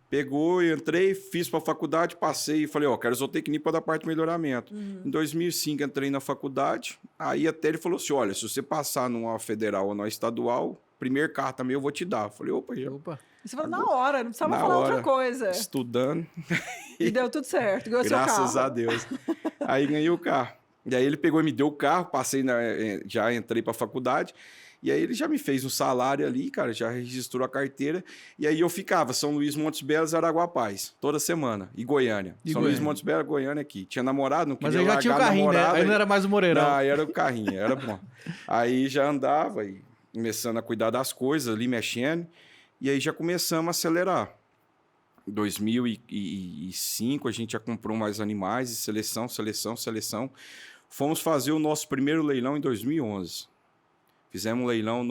pegou, eu entrei, fiz para a faculdade, passei e falei, quero zootecnia para dar parte do melhoramento. Em 2005 entrei na faculdade, aí até ele falou assim, olha, se você passar numa federal ou numa estadual, primeiro carro também eu vou te dar. Eu falei, opa, já. Opa. E você falou, na hora, não precisava Na falar hora. outra coisa. Estudando, E deu tudo certo, ganhou seu carro. graças a Deus. Aí ganhei o carro. E aí ele pegou e me deu o carro, já entrei para a faculdade. E aí ele já me fez um salário ali, cara, já registrou a carteira. E aí eu ficava São Luís, Montes Belos, Araguapaz, toda semana. E Goiânia. São Luís, Montes Belos, Goiânia aqui. Tinha namorado, não queria Mas aí já tinha o carrinho, né? Aí não era mais o Moreirão. Não, aí era o carrinho, era bom. Aí já andava e começando a cuidar das coisas ali, mexendo. E aí já começamos a acelerar. Em 2005 a gente já comprou mais animais e seleção. Fomos fazer o nosso primeiro leilão em 2011. Fizemos um leilão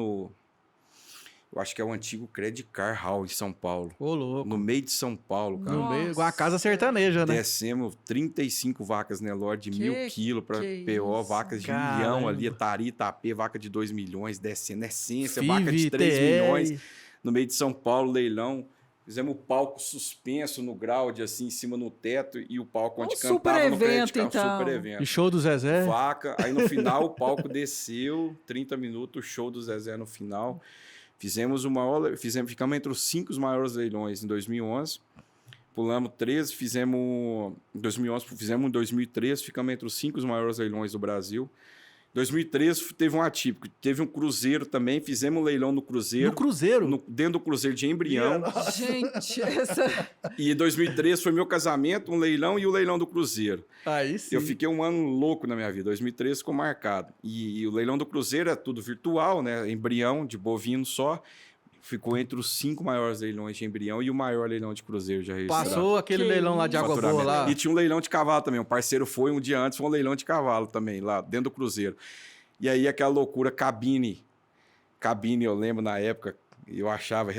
eu acho que é o antigo Credit Car Hall em São Paulo. Ô, louco. No meio de São Paulo, cara. No meio, igual a casa sertaneja, né? Descemos 35 vacas Nelore de 1.000 quilos para PO, vacas de 1 milhão ali, Tari, Tapê, vaca de 2 milhões, descendo, essência, vaca de 3 milhões. No meio de São Paulo, leilão. Fizemos o palco suspenso no ground, assim, em cima no teto, e o palco onde cantava no Credit Car. Então. Super evento. E show do Zezé? Vaca. Aí no final o palco desceu, 30 minutos, o show do Zezé no final. Ficamos entre os 5 maiores leilões em 2011. Pulamos 13, fizemos em 2011, fizemos em 2013, ficamos entre os 5 maiores leilões do Brasil. 2013 teve um atípico, teve um cruzeiro também, fizemos um leilão no cruzeiro. No cruzeiro? Dentro do cruzeiro de Embrião. Gente, essa... E em 2013 foi meu casamento, um leilão e o leilão do cruzeiro. Aí sim. Eu fiquei um ano louco na minha vida, 2013 ficou marcado. E o leilão do cruzeiro é tudo virtual, né? Embrião, de bovino só. Ficou entre os 5 maiores leilões de embrião e o maior leilão de cruzeiro já registrado. Passou aquele leilão lá de água boa lá. E tinha um leilão de cavalo também. Um parceiro foi um dia antes, foi um leilão de cavalo também, lá dentro do cruzeiro. E aí aquela loucura, cabine. Cabine, eu lembro na época, eu achava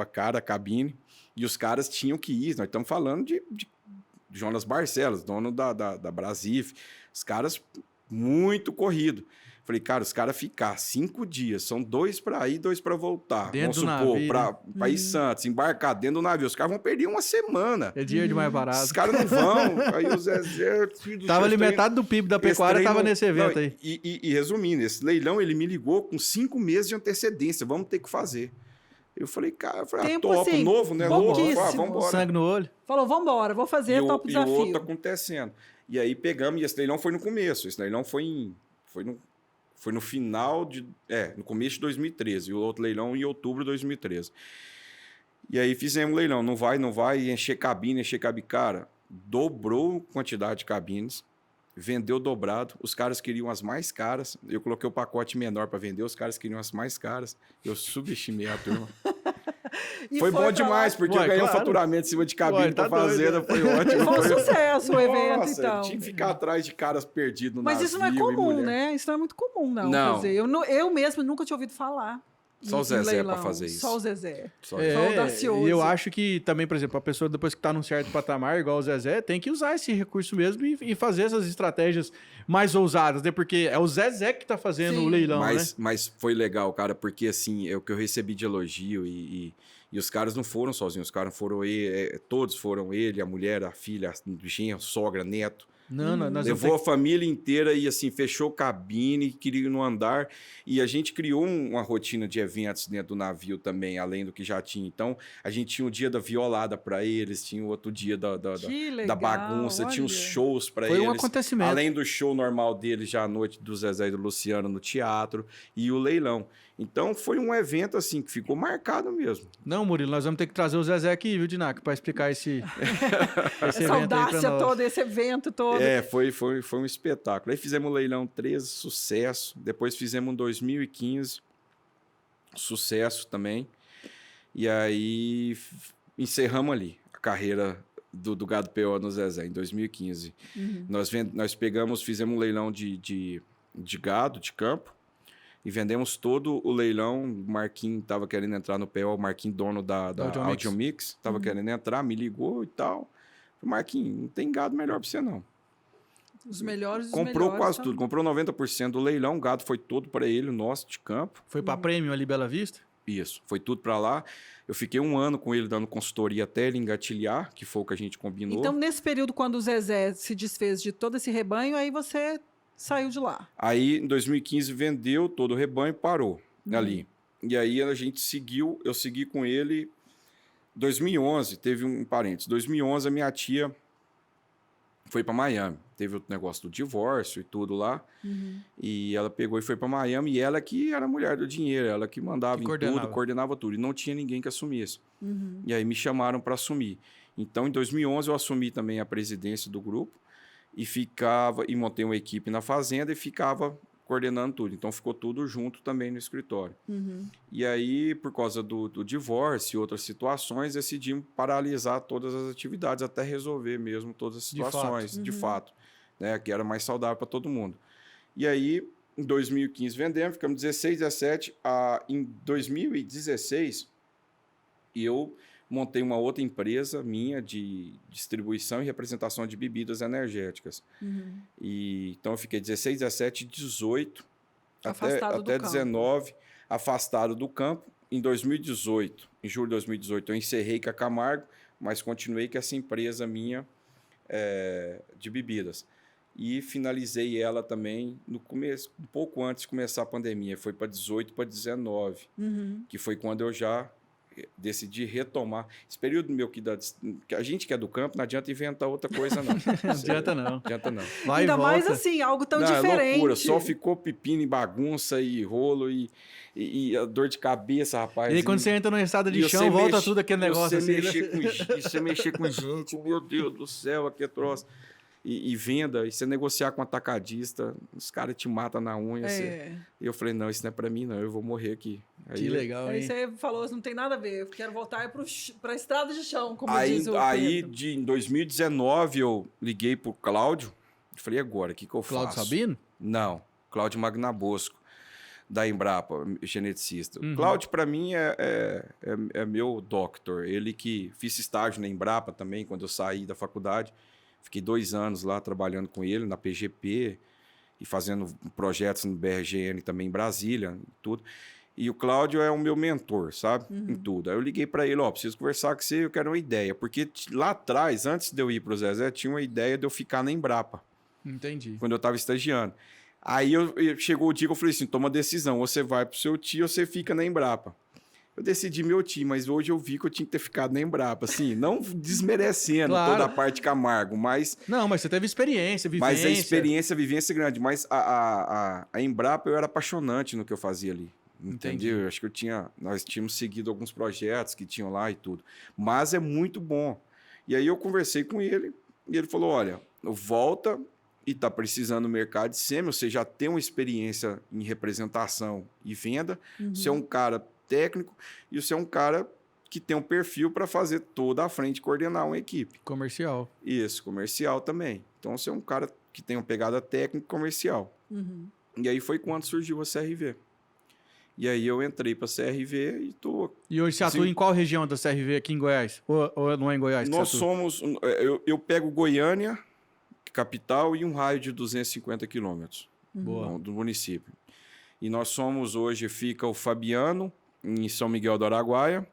cara a cabine. E os caras tinham que ir. Nós estamos falando de Jonas Barcelos, dono da Brasif. Os caras muito corrido. Falei, cara, os caras ficar 5 dias, são 2 para ir, 2 para voltar. Dentro Vamos supor, para ir Santos, embarcar dentro do navio. Os caras vão perder uma semana. É dinheiro de mais barato. Os caras não vão. Aí o Zezé... Tava ali metade do PIB da pecuária, tava nesse evento aí. E resumindo, esse leilão, ele me ligou com 5 meses de antecedência. Vamos ter que fazer. Eu falei, cara, Tempo, topo, assim, novo, né? Louco, vamos embora. Sangue no olho. Falou, vambora, vou fazer, topo desafio. E o outro acontecendo. E aí pegamos, e esse leilão foi no começo. Esse leilão foi no final no começo de 2013. E o outro leilão em outubro de 2013. E aí fizemos o leilão. Não vai, encher cabine. Cara, dobrou a quantidade de cabines. Vendeu dobrado. Os caras queriam as mais caras. Eu coloquei o pacote menor para vender. Os caras queriam as mais caras. Eu subestimei a turma. Foi bom demais, porque eu ganhei um faturamento em cima de cabine para fazenda. Foi ótimo. Foi um sucesso o evento, Nossa, então. Tinha que ficar atrás de caras perdidos no Mas navio. isso não é comum, né? Isso não é muito comum, não. Não. Quer dizer, eu mesmo nunca tinha ouvido falar. Só o Zezé para fazer isso. Só o Zezé. Só audacioso. E eu acho que também, por exemplo, a pessoa depois que tá num certo patamar, igual o Zezé, tem que usar esse recurso mesmo e fazer essas estratégias mais ousadas, né? Porque é o Zezé que tá fazendo o leilão, né? Mas foi legal, cara, porque assim, é o que eu recebi de elogio e os caras não foram sozinhos, os caras foram todos foram ele, a mulher, a filha, a genro, sogra, neto. Levou a família inteira e assim, fechou cabine, queria ir no andar. E a gente criou uma rotina de eventos dentro do navio também, além do que já tinha. Então, a gente tinha o dia da violada para eles, tinha o outro dia da bagunça, tinha os shows para eles. Foi um acontecimento. Além do show normal deles, já à noite, do Zezé e do Luciano no teatro, e o leilão. Então, foi um evento assim que ficou marcado mesmo. Não, Murilo, nós vamos ter que trazer o Zezé aqui, viu, Dinac, para explicar esse essa evento audácia aí pra toda, esse evento todo. Foi um espetáculo. Aí fizemos o leilão 13, sucesso. Depois fizemos um 2015, sucesso também. E aí encerramos ali a carreira do gado PO no Zezé, em 2015. Nós fizemos um leilão de gado, de campo, e vendemos todo o leilão. O Marquinhos estava querendo entrar no PO, o Marquinhos, dono da Audio Mix, estava querendo entrar, me ligou e tal. Falei, Marquinhos, não tem gado melhor para você, não. Os melhores, comprou quase tudo, comprou 90% do leilão, o gado foi todo para ele, o nosso de campo. Foi para prêmio ali, Bela Vista? Isso, foi tudo para lá. Eu fiquei 1 ano com ele dando consultoria até ele engatilhar, que foi o que a gente combinou. Então, nesse período, quando o Zezé se desfez de todo esse rebanho, aí você saiu de lá. Aí, em 2015, vendeu todo o rebanho e parou ali. E aí, a gente seguiu, eu segui com ele. 2011, teve um parênteses. 2011, a minha tia foi para Miami. Teve o negócio do divórcio e tudo lá. E ela pegou e foi para Miami. E ela que era a mulher do dinheiro, ela que mandava Que em coordenava. tudo, coordenava tudo. E não tinha ninguém que assumisse. E aí me chamaram para assumir. Então, em 2011, eu assumi também a presidência do grupo e montei uma equipe na fazenda e ficava coordenando tudo. Então, ficou tudo junto também no escritório. E aí, por causa do divórcio e outras situações, decidimos paralisar todas as atividades até resolver mesmo todas as situações, de fato, né, que era mais saudável para todo mundo. E aí, em 2015, vendemos, ficamos 16, 17. Em 2016, eu montei uma outra empresa minha de distribuição e representação de bebidas energéticas. Então, eu fiquei 16, 17, 18, Afastado do até campo. 19, afastado do campo. Em 2018, em julho de 2018, eu encerrei com a Camargo, mas continuei com essa empresa minha de bebidas. E finalizei ela também no começo, um pouco antes de começar a pandemia. Foi para 18 para 19, que foi quando eu já decidi retomar. Esse período meu que a gente que é do campo, não adianta inventar outra coisa, não. Não adianta não. Não adianta, não. Vai Ainda e volta. mais assim, algo tão Não, diferente. é loucura, só ficou pepino e bagunça e rolo e a dor de cabeça, rapaz. E aí, quando você entra no estado de e chão, você volta mexe- tudo aquele negócio assim. Você mexer com gente, meu Deus do céu, aqui é troço. E venda, e você negociar com um atacadista, os caras te matam na unha. E eu falei, não, isso não é pra mim, não, eu vou morrer aqui. Que legal, Aí hein? você falou, não tem nada a ver, eu quero voltar para a estrada de chão, como Aí, diz o aí Pedro. em 2019, eu liguei pro Cláudio, falei, agora, o que eu Cláudio faço? Sabino? Não, Cláudio Magnabosco, da Embrapa, geneticista. Uhum. O Cláudio, para mim, é meu doctor. Ele que fiz estágio na Embrapa também, quando eu saí da faculdade. Fiquei 2 anos lá trabalhando com ele na PGP e fazendo projetos no BRGN também em Brasília, tudo. E o Cláudio é o meu mentor, sabe? Em tudo. Aí eu liguei para ele, preciso conversar com você, eu quero uma ideia. Porque lá atrás, antes de eu ir para o Zezé, tinha uma ideia de eu ficar na Embrapa, Entendi. quando eu estava estagiando. Aí chegou o dia que eu falei assim, toma uma decisão, ou você vai pro seu tio ou você fica na Embrapa. Eu decidi meu tio, mas hoje eu vi que eu tinha que ter ficado na Embrapa, assim, não desmerecendo Claro. toda a parte Camargo, mas Não, mas você teve experiência, vivência. a experiência, a vivência é grande. Mas a Embrapa eu era apaixonante no que eu fazia ali. Entendi. Entendeu? Eu acho que nós tínhamos seguido alguns projetos que tinham lá e tudo. Mas é muito bom. E aí eu conversei com ele e ele falou, olha, volta e está precisando no mercado de sêmen, você já tem uma experiência em representação e venda, você é um cara técnico e você é um cara que tem um perfil para fazer toda a frente, coordenar uma equipe. Comercial. Isso, comercial também. Então, você é um cara que tem uma pegada técnica e comercial. E aí foi quando surgiu a CRV. E aí eu entrei para a CRV e tô... E hoje você atua em qual região da CRV aqui em Goiás? Ou não é em Goiás que Nós você atua? somos... Eu pego Goiânia, capital, e um raio de 250 quilômetros do município. E nós somos hoje, fica o Fabiano, em São Miguel do Araguaia.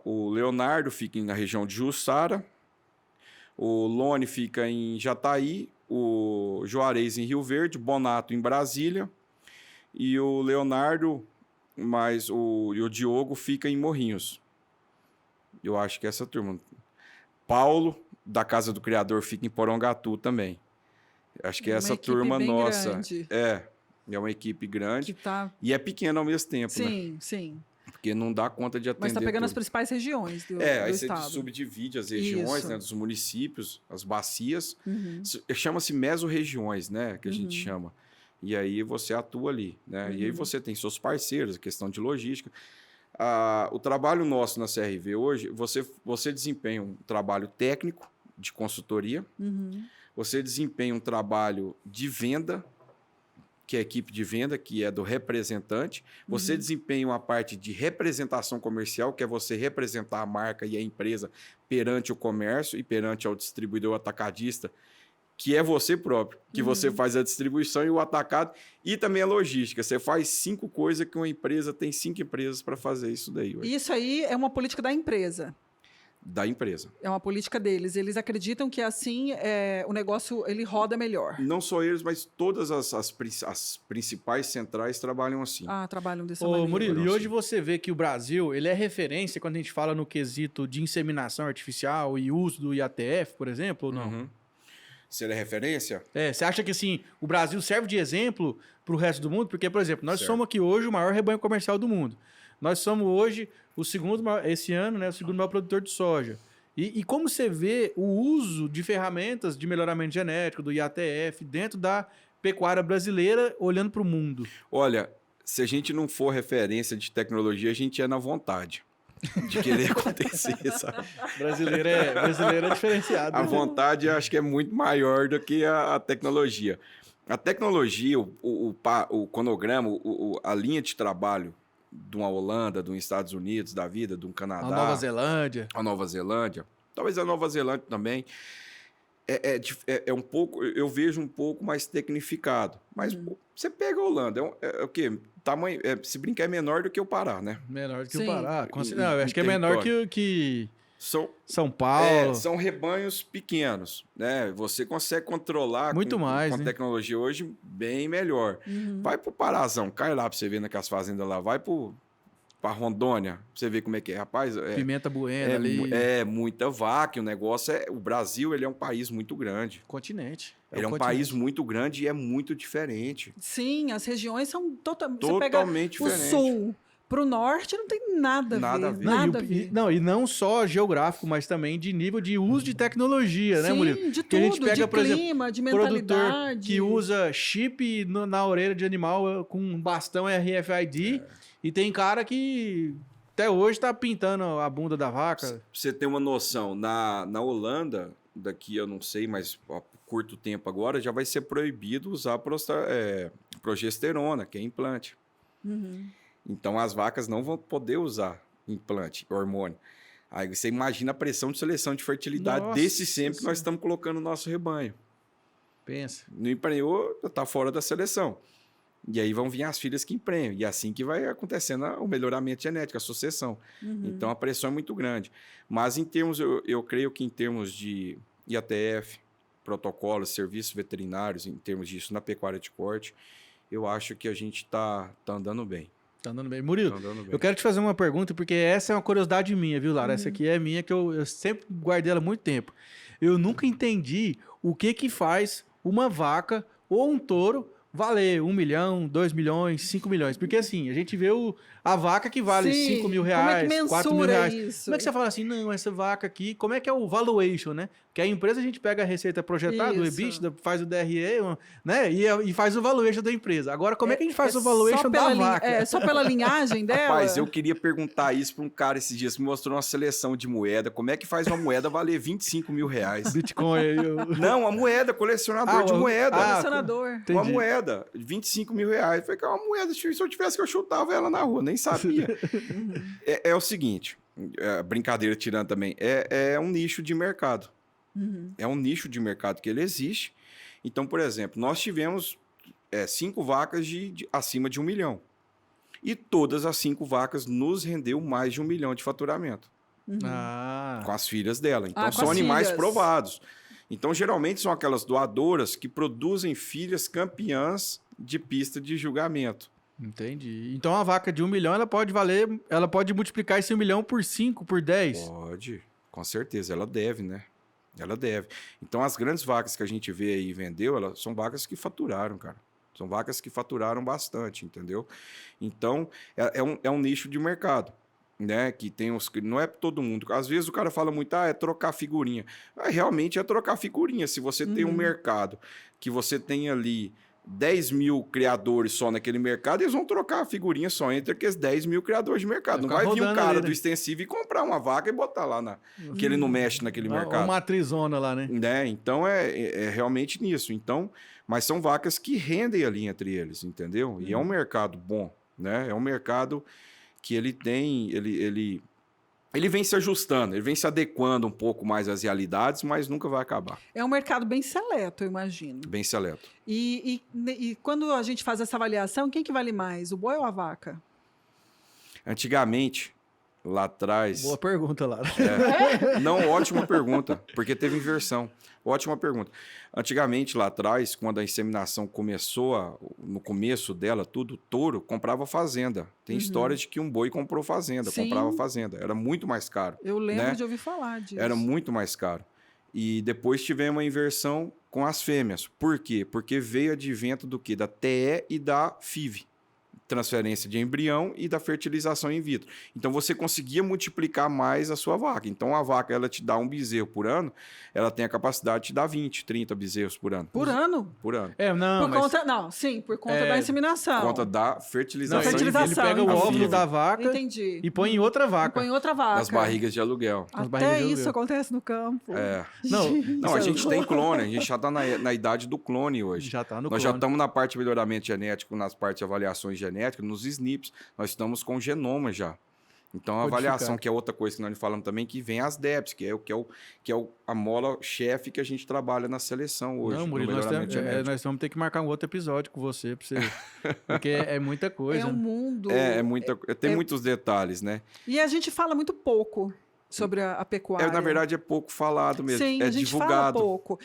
O Leonardo fica na região de Jussara. O Lone fica em Jataí. O Juarez em Rio Verde. Bonato em Brasília. E o Leonardo, e o Diogo fica em Morrinhos. Eu acho que é essa turma. Paulo, da Casa do Criador, fica em Porongatu também. Acho que é Uma essa equipe turma bem nossa. grande. É uma equipe grande. Que tá... E é pequena ao mesmo tempo, né? Sim, sim. Porque não dá conta de atender Mas tá pegando as tudo. principais regiões do Aí você estado. subdivide as regiões, Isso. né, dos municípios, as bacias. Chama-se mesorregiões, né? Que a gente chama. E aí você atua ali, né? E aí você tem seus parceiros, a questão de logística. O trabalho nosso na CRV hoje, você desempenha um trabalho técnico de consultoria, você desempenha um trabalho de venda, que é a equipe de venda, que é do representante. Você desempenha uma parte de representação comercial, que é você representar a marca e a empresa perante o comércio e perante ao distribuidor atacadista, que é você próprio, que você faz a distribuição e o atacado, e também a logística. Você faz 5 coisas que uma empresa tem 5 empresas para fazer isso daí. Hoje. Isso aí é uma política da empresa. da empresa. É uma política deles. Eles acreditam que assim o negócio ele roda melhor. Não só eles, mas todas as principais centrais trabalham assim. Trabalham dessa Ô, maneira. Murilo, e hoje Sim. você vê que o Brasil, ele é referência quando a gente fala no quesito de inseminação artificial e uso do IATF, por exemplo, ou não? Uhum. Se ele é referência, Você acha que assim, o Brasil serve de exemplo para o resto do mundo? Porque, por exemplo, nós Certo. somos aqui hoje o maior rebanho comercial do mundo. Nós somos hoje o segundo maior, esse ano, né, o segundo maior produtor de soja. E como você vê o uso de ferramentas de melhoramento genético, do IATF, dentro da pecuária brasileira, olhando para o mundo? olha, se a gente não for referência de tecnologia, a gente é na vontade de querer acontecer, sabe? Brasileiro é diferenciado. A né? vontade eu acho que é muito maior do que a tecnologia. A tecnologia, o cronograma, a linha de trabalho de uma Holanda, de um Estados Unidos, da vida, de um Canadá, A Nova Zelândia. a Nova Zelândia, talvez a Nova Zelândia também, é um pouco, eu vejo um pouco mais tecnificado. Mas pô, você pega a Holanda, é o quê? Tamanho, se brincar, é menor do que o Pará, né? Menor que Sim. o Pará. Em- Não, eu em acho que é menor território. que São, São Paulo. são rebanhos pequenos, né? Você consegue controlar Muito mais, com né? tecnologia hoje bem melhor. Vai pro Parazão, cai lá pra você ver naquelas fazendas lá, vai pra Rondônia, pra você ver como é que é. Rapaz, Pimenta Buena ali. é muita vaca, e o negócio o Brasil, ele é um país muito grande. Continente. Ele é um continente. país muito grande e é muito diferente. Sim, as regiões são totalmente... Você pega Totalmente o diferente. sul pro norte, não tem nada a Nada ver. a ver. Nada a Não, ver. e não só geográfico, mas também de nível de uso de tecnologia, né, Sim, Murilo? de Que a gente tudo, pega, de por exemplo, clima, de Produtor mentalidade. que usa chip na orelha de animal com um bastão RFID e tem cara que até hoje tá pintando a bunda da vaca. Pra você ter uma noção, na Holanda, daqui eu não sei, mas a curto tempo agora, já vai ser proibido usar progesterona, que é implante. Uhum. Então as vacas não vão poder usar implante, hormônio. Aí você imagina a pressão de seleção de fertilidade Nossa desse sempre que Senhora. nós estamos colocando no nosso rebanho. Pensa. Não emprenhou, está fora da seleção. E aí vão vir as filhas que emprenham. E é assim que vai acontecendo o melhoramento genético, a sucessão. Uhum. Então a pressão é muito grande. Mas em termos, eu creio que em termos de IATF, protocolos, serviços veterinários, em termos disso na pecuária de corte, eu acho que a gente está andando bem. Tá andando bem. Murilo, Tá andando bem. eu quero te fazer uma pergunta, porque essa é uma curiosidade minha, viu, Lara? Essa aqui é minha, que eu sempre guardei ela há muito tempo. Eu nunca entendi o que faz uma vaca ou um touro valer 1 milhão, 2 milhões, 5 milhões. Porque assim, a gente vê a vaca que vale Sim, 5 mil como é que reais, 4 mil mensura reais. isso? Como é que você fala assim, não, essa vaca aqui, como é que é o valuation, né? Porque a empresa a gente pega a receita projetada, o Isso. EBITDA, faz o DRE, né? E faz o valuation da empresa. Agora, como é que a gente faz o só valuation da pela vaca? só pela linhagem dela? Rapaz, eu queria perguntar isso para um cara esses dias, me mostrou uma seleção de moeda. Como é que faz uma moeda valer 25 mil reais? Bitcoin. Não, a moeda, colecionador de moeda. Colecionador. Entendi. Uma moeda, 25 mil reais. Eu falei, que é uma moeda, se eu tivesse que eu chutava ela na rua, nem sabia. É o seguinte, brincadeira tirando também, é um nicho de mercado. É um nicho de mercado que ele existe. Então, por exemplo, nós tivemos 5 vacas acima de 1 milhão. E todas as 5 vacas nos rendeu mais de 1 milhão de faturamento. Ah, Com as filhas dela. Então, com são as animais filhas. provados. Então, geralmente, são aquelas doadoras que produzem filhas campeãs de pista de julgamento. entendi. Então a vaca de 1 milhão, ela pode multiplicar esse 1 milhão por 5, por 10. Pode, com certeza. Ela deve, né? Ela deve. Então, as grandes vacas que a gente vê aí e vendeu, elas são vacas que faturaram, cara. São vacas que faturaram bastante, entendeu? Então, é um nicho de mercado, né? Que tem uns... Não é todo mundo. Às vezes o cara fala muito, é trocar figurinha. Realmente é trocar figurinha. Se você tem um mercado que você tem ali 10 mil criadores só naquele mercado, eles vão trocar a figurinha só entre aqueles 10 mil criadores de mercado. Não Vai vai vir um rodando cara ali, né? do extensivo e comprar uma vaca e botar lá que ele não mexe naquele mercado. Uma matrizona lá, né? Né? Então é realmente nisso. Então, mas são vacas que rendem ali entre eles, entendeu? E é um mercado bom, né? É um mercado que ele tem, ele vem se ajustando, ele vem se adequando um pouco mais às realidades, mas nunca vai acabar. É um mercado bem seleto, eu imagino. Bem seleto. E quando a gente faz essa avaliação, quem que vale mais, o boi ou a vaca? Antigamente, Lá atrás... Boa pergunta, Lara. Não, ótima pergunta, porque teve inversão. Ótima pergunta. Antigamente, lá atrás, quando a inseminação começou, no começo dela, tudo, touro comprava fazenda. Tem história de que um boi comprou fazenda, Sim. comprava fazenda. Era muito mais caro. Eu lembro né? de ouvir falar disso. Era muito mais caro. E depois tivemos uma inversão com as fêmeas. Por quê? Porque veio advento do quê? Da TE e da FIV. Transferência de embrião e da fertilização in vitro. Então, você conseguia multiplicar mais a sua vaca. Então, a vaca, ela te dá um bezerro por ano, ela tem a capacidade de te dar 20, 30 bezerros por ano. Por ano? Por ano. Não, Por conta, não, sim, por conta da inseminação. Por conta da Não, fertilização in fertilização. vitro. ele pega o Entendi. óvulo da vaca Entendi. e põe em outra vaca. Põe outra vaca. Nas barrigas de aluguel. Nas barrigas Até de isso aluguel. acontece no campo. Não, a gente tem clone, a gente já está na idade do clone hoje. Já tá no Nós já clone. estamos na parte de melhoramento genético, nas partes de avaliações genéticas, nos SNPs. Nós estamos com genoma já. Então, a Codificado. avaliação, que é outra coisa que nós falamos também, que vem as DEPs, que é a mola-chefe que a gente trabalha na seleção hoje. Não, no Murilo, melhoramento genético. nós vamos ter que marcar um outro episódio com você, pra você porque é muita coisa. É um né? mundo. Tem muitos detalhes, né? E a gente fala muito pouco sobre a pecuária. Na verdade, é pouco falado mesmo. Sim, é a gente fala divulgado. pouco.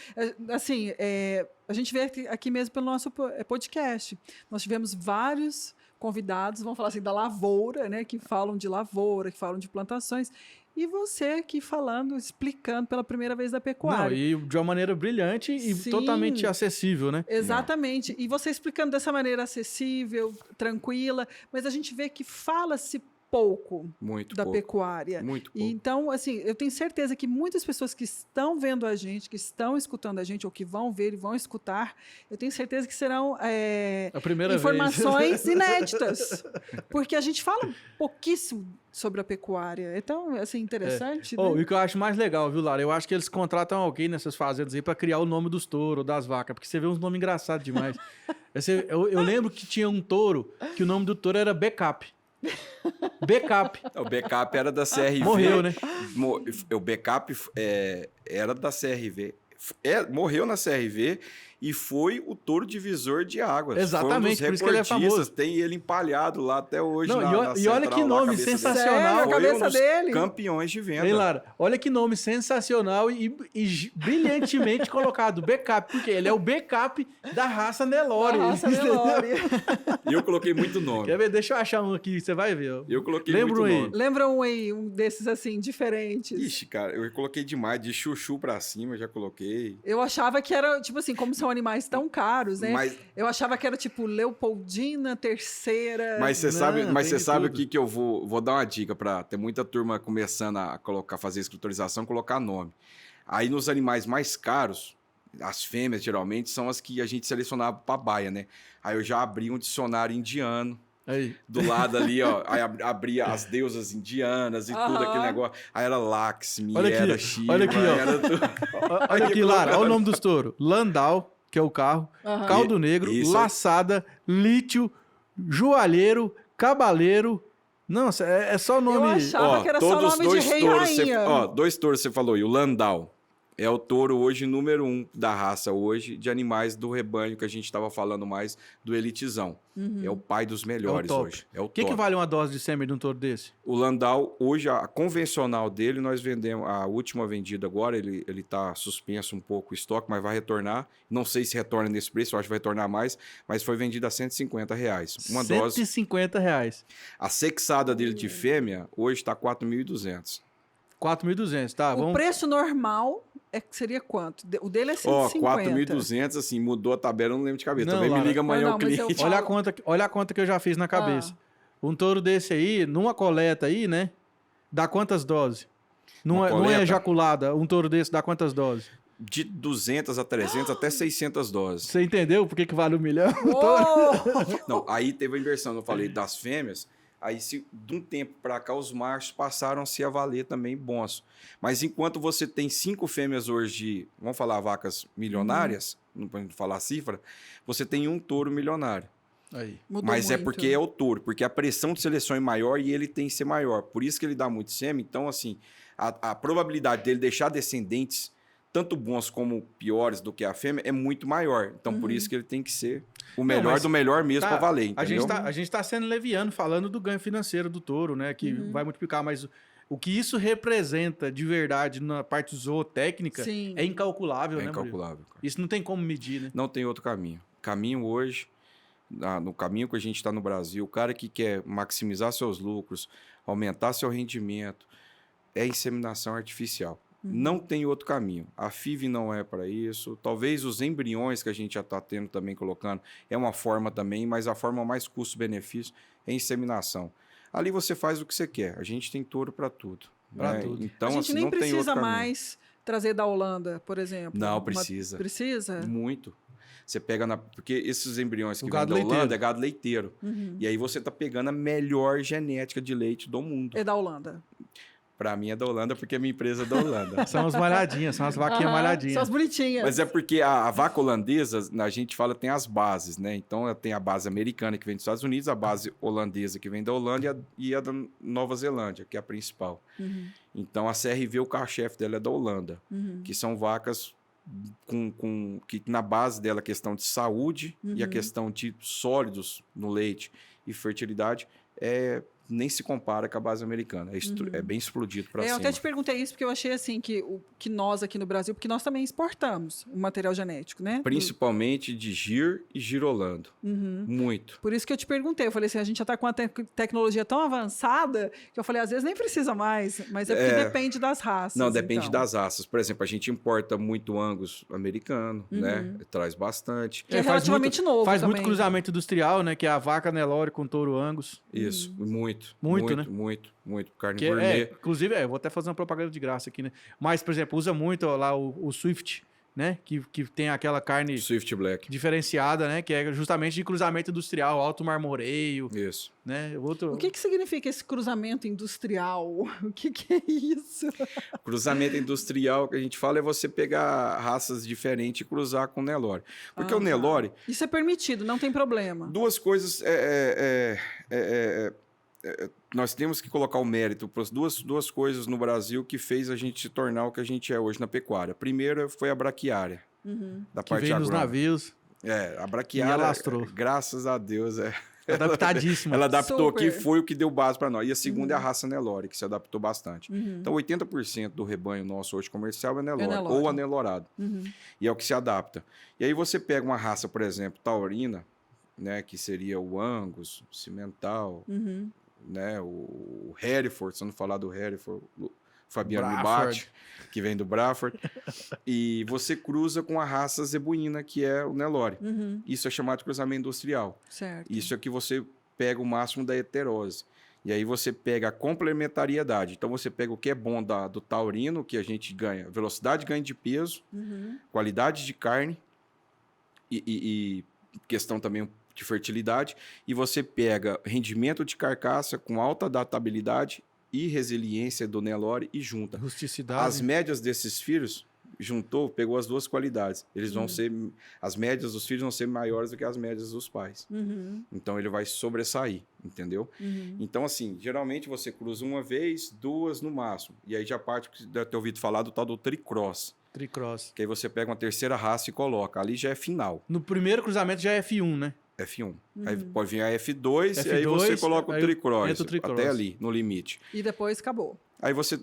A gente vê aqui mesmo pelo nosso podcast. Nós tivemos vários convidados, vamos falar assim, da lavoura, né? Que falam de lavoura, que falam de plantações. E você aqui falando, explicando pela primeira vez da pecuária. Não, e de uma maneira brilhante e Sim. totalmente acessível, né? Exatamente. E você explicando dessa maneira acessível, tranquila, mas a gente vê que fala-se pouco Muito da pouco. pecuária. Muito E pouco. então, assim, eu tenho certeza que muitas pessoas que estão vendo a gente, que estão escutando a gente, ou que vão ver e vão escutar, eu tenho certeza que serão A primeira informações inéditas. Porque a gente fala pouquíssimo sobre a pecuária. Então, assim, interessante. Oh, e né? o que eu acho mais legal, viu, Lara? Eu acho que eles contratam alguém nessas fazendas aí pra criar o nome dos touros, das vacas, porque você vê uns nomes engraçados demais. Eu lembro que tinha um touro, que o nome do touro era Backup. Backup. O backup era da CRV. Morreu, né? O backup era da CRV. Morreu na CRV e foi o touro divisor de águas. Exatamente, foi um por isso que ele é famoso. Tem ele empalhado lá até hoje. Não, na e olha central, que lá, nome a cabeça dele. sensacional. Sério? A Foi cabeça um dos dele? campeões de venda. Hein, Lara? Olha que nome sensacional e brilhantemente colocado. Backup, porque ele é o backup da raça Nelore. Nossa, Nelore. E eu coloquei muito nome. Quer ver? Deixa eu achar um aqui, você vai ver. Ó. Eu coloquei Lembra muito aí? nome. Lembra um desses, assim, diferentes? Ixi, cara, eu coloquei demais. De chuchu pra cima, eu já coloquei. Eu achava que era, tipo assim, como são animais tão caros, né? Mas, Eu achava que era, tipo, Leopoldina terceira. mas você Não, sabe, tem você de sabe o tudo. que eu vou dar uma dica pra ter muita turma começando a fazer escritorização, colocar nome. Aí nos animais mais caros, as fêmeas geralmente são as que a gente selecionava pra baia, né? Aí eu já abri um dicionário indiano. Aí. Do lado ali, ó, aí abria as deusas indianas e tudo, Aham. aquele negócio. Aí era Lakshmi, Olha aqui, era Shiva, olha aqui, ó. era tudo. Olha aqui, Aí Lara. colocava- Olha o nome dos touros. Landau, que é o carro. Aham. Caldo Negro, Isso. Laçada, Lítio, Joalheiro, Cabaleiro. Não, é só nome... Eu achava que era só todos nome de rei e rainha. Dois touros você falou, e o Landau é o touro hoje número 1 da raça hoje de animais do rebanho que a gente estava falando mais do elitizão. É o pai dos melhores top. hoje. É o O que top. vale uma dose de sêmen de um touro desse? O Landau, hoje, a convencional dele, nós vendemos, a última vendida agora, ele está suspenso um pouco o estoque, mas vai retornar. Não sei se retorna nesse preço, eu acho que vai retornar mais, mas foi vendida a R$150. Uma dose. R$150. A sexada dele de fêmea, hoje está 4.200. 4.200, tá? O preço normal seria quanto? O dele é Ó, 150. 4.200, assim, mudou a tabela, eu não lembro de cabeça. Não, Também me Lara. liga amanhã Não, o não, mas eu cliente. falo- Olha a conta que eu já fiz na cabeça. Um touro desse aí, numa coleta aí, né? Dá quantas doses? Uma Não é coleta? ejaculada. Um touro desse dá quantas doses? De 200 a 300 até 600 doses. Você entendeu por que vale 1 milhão? Uou! Não, aí teve a inversão, eu falei das fêmeas. Aí, de um tempo para cá, os machos passaram a se a valer também bons. Mas enquanto você tem 5 fêmeas hoje, vamos falar vacas milionárias, não podemos falar a cifra, você tem um touro milionário. Aí. Mudou Mas é muito. porque é o touro, porque a pressão de seleção é maior e ele tem que ser maior. Por isso que ele dá muito sêmen. Então, assim, a probabilidade dele deixar descendentes tanto bons como piores do que a fêmea, é muito maior. Então, por isso que ele tem que ser o melhor mas do melhor mesmo tá, para valer, entendeu? A gente tá sendo leviano falando do ganho financeiro do touro, né? Que vai multiplicar, mas o que isso representa de verdade na parte zootécnica Sim. é incalculável, É né, Murilo? incalculável. Cara. Isso não tem como medir, né? Não tem outro caminho. Caminho hoje, no caminho que a gente está no Brasil, o cara que quer maximizar seus lucros, aumentar seu rendimento, é inseminação artificial. Não tem outro caminho. A FIV não é para isso. Talvez os embriões que a gente já está tendo também colocando é uma forma também, mas a forma mais custo-benefício é inseminação. Ali você faz o que você quer. A gente tem touro para tudo. Pra né? tudo. Então, a gente assim, nem não tem outro precisa caminho. mais trazer da Holanda, por exemplo. Não, precisa. Precisa? Muito. Você pega porque esses embriões que vêm gado da Holanda leiteiro. é gado leiteiro. E aí você tá pegando a melhor genética de leite do mundo. É da Holanda. Pra mim é da Holanda porque a minha empresa é da Holanda. São as malhadinhas, são as vaquinhas Aham, malhadinhas. São as bonitinhas. Mas é porque a vaca holandesa, a gente fala, tem as bases, né? Então ela tem a base americana que vem dos Estados Unidos, a base holandesa que vem da Holanda e a da Nova Zelândia, que é a principal. Então a CRV, o carro-chefe dela é da Holanda, que são vacas que na base dela a questão de saúde e a questão de sólidos no leite e fertilidade nem se compara com a base americana. É bem explodido para Eu cima. até te perguntei isso porque eu achei assim que nós aqui no Brasil, porque nós também exportamos o material genético, né? Principalmente de gir e girolando. Muito. Por isso que eu te perguntei, eu falei assim, a gente já está com uma tecnologia tão avançada que eu falei, às vezes nem precisa mais, mas é porque depende das raças. Não, depende então. das raças. Por exemplo, a gente importa muito Angus americano, né? Traz bastante. Que é relativamente novo Faz também. muito cruzamento industrial, né? Que é a vaca Nelore com touro Angus. Isso, muito. Muito, né? Muito. Carne Que gourmet. inclusive, eu vou até fazer uma propaganda de graça aqui, né? Mas, por exemplo, usa muito lá o Swift, né? Que tem aquela carne Swift Black. diferenciada, né? Que é justamente de cruzamento industrial, alto marmoreio, Isso. né? O que significa esse cruzamento industrial? O que é isso? Cruzamento industrial que a gente fala é você pegar raças diferentes e cruzar com o Nelore. Porque o Nelore... Isso é permitido, não tem problema. Duas coisas... nós temos que colocar o mérito para as duas coisas no Brasil que fez a gente se tornar o que a gente é hoje na pecuária. A primeira foi a braquiária, da que parte vem nos agrônoma. navios, A braquiária, E alastrou. graças a Deus, adaptadíssima. ela adaptou Super. aqui, foi o que deu base para nós. E a segunda é a raça Nelore, que se adaptou bastante. Então, 80% do rebanho nosso hoje comercial é Nelore, Nelore. ou anelorado. E é o que se adapta. E aí você pega uma raça, por exemplo, taurina, né, que seria o Angus, o Cimental, né, o Hereford, se eu não falar do Hereford, o Fabiano Libate, que vem do Braford, e você cruza com a raça zebuína, que é o Nelore. Isso é chamado de cruzamento industrial. Certo. Isso é que você pega o máximo da heterose. E aí você pega a complementariedade. Então você pega o que é bom do taurino, que a gente ganha velocidade de ganho de peso, qualidade de carne e questão também de fertilidade, e você pega rendimento de carcaça com alta adaptabilidade e resiliência do Nelore e junta. Rusticidade. As médias desses filhos, pegou as duas qualidades. Eles vão ser, as médias dos filhos vão ser maiores do que as médias dos pais. Então ele vai sobressair, entendeu? Então assim, geralmente você cruza uma vez, duas no máximo. E aí já parte que deve ter ouvido falar do tal do tricross. Tricross. Que aí você pega uma terceira raça e coloca. Ali já é final. No primeiro cruzamento já é F1, né? F1. Aí pode vir a F2 e aí você coloca o aí tricross, entra o tricross. até ali, no limite. E depois acabou. Aí você...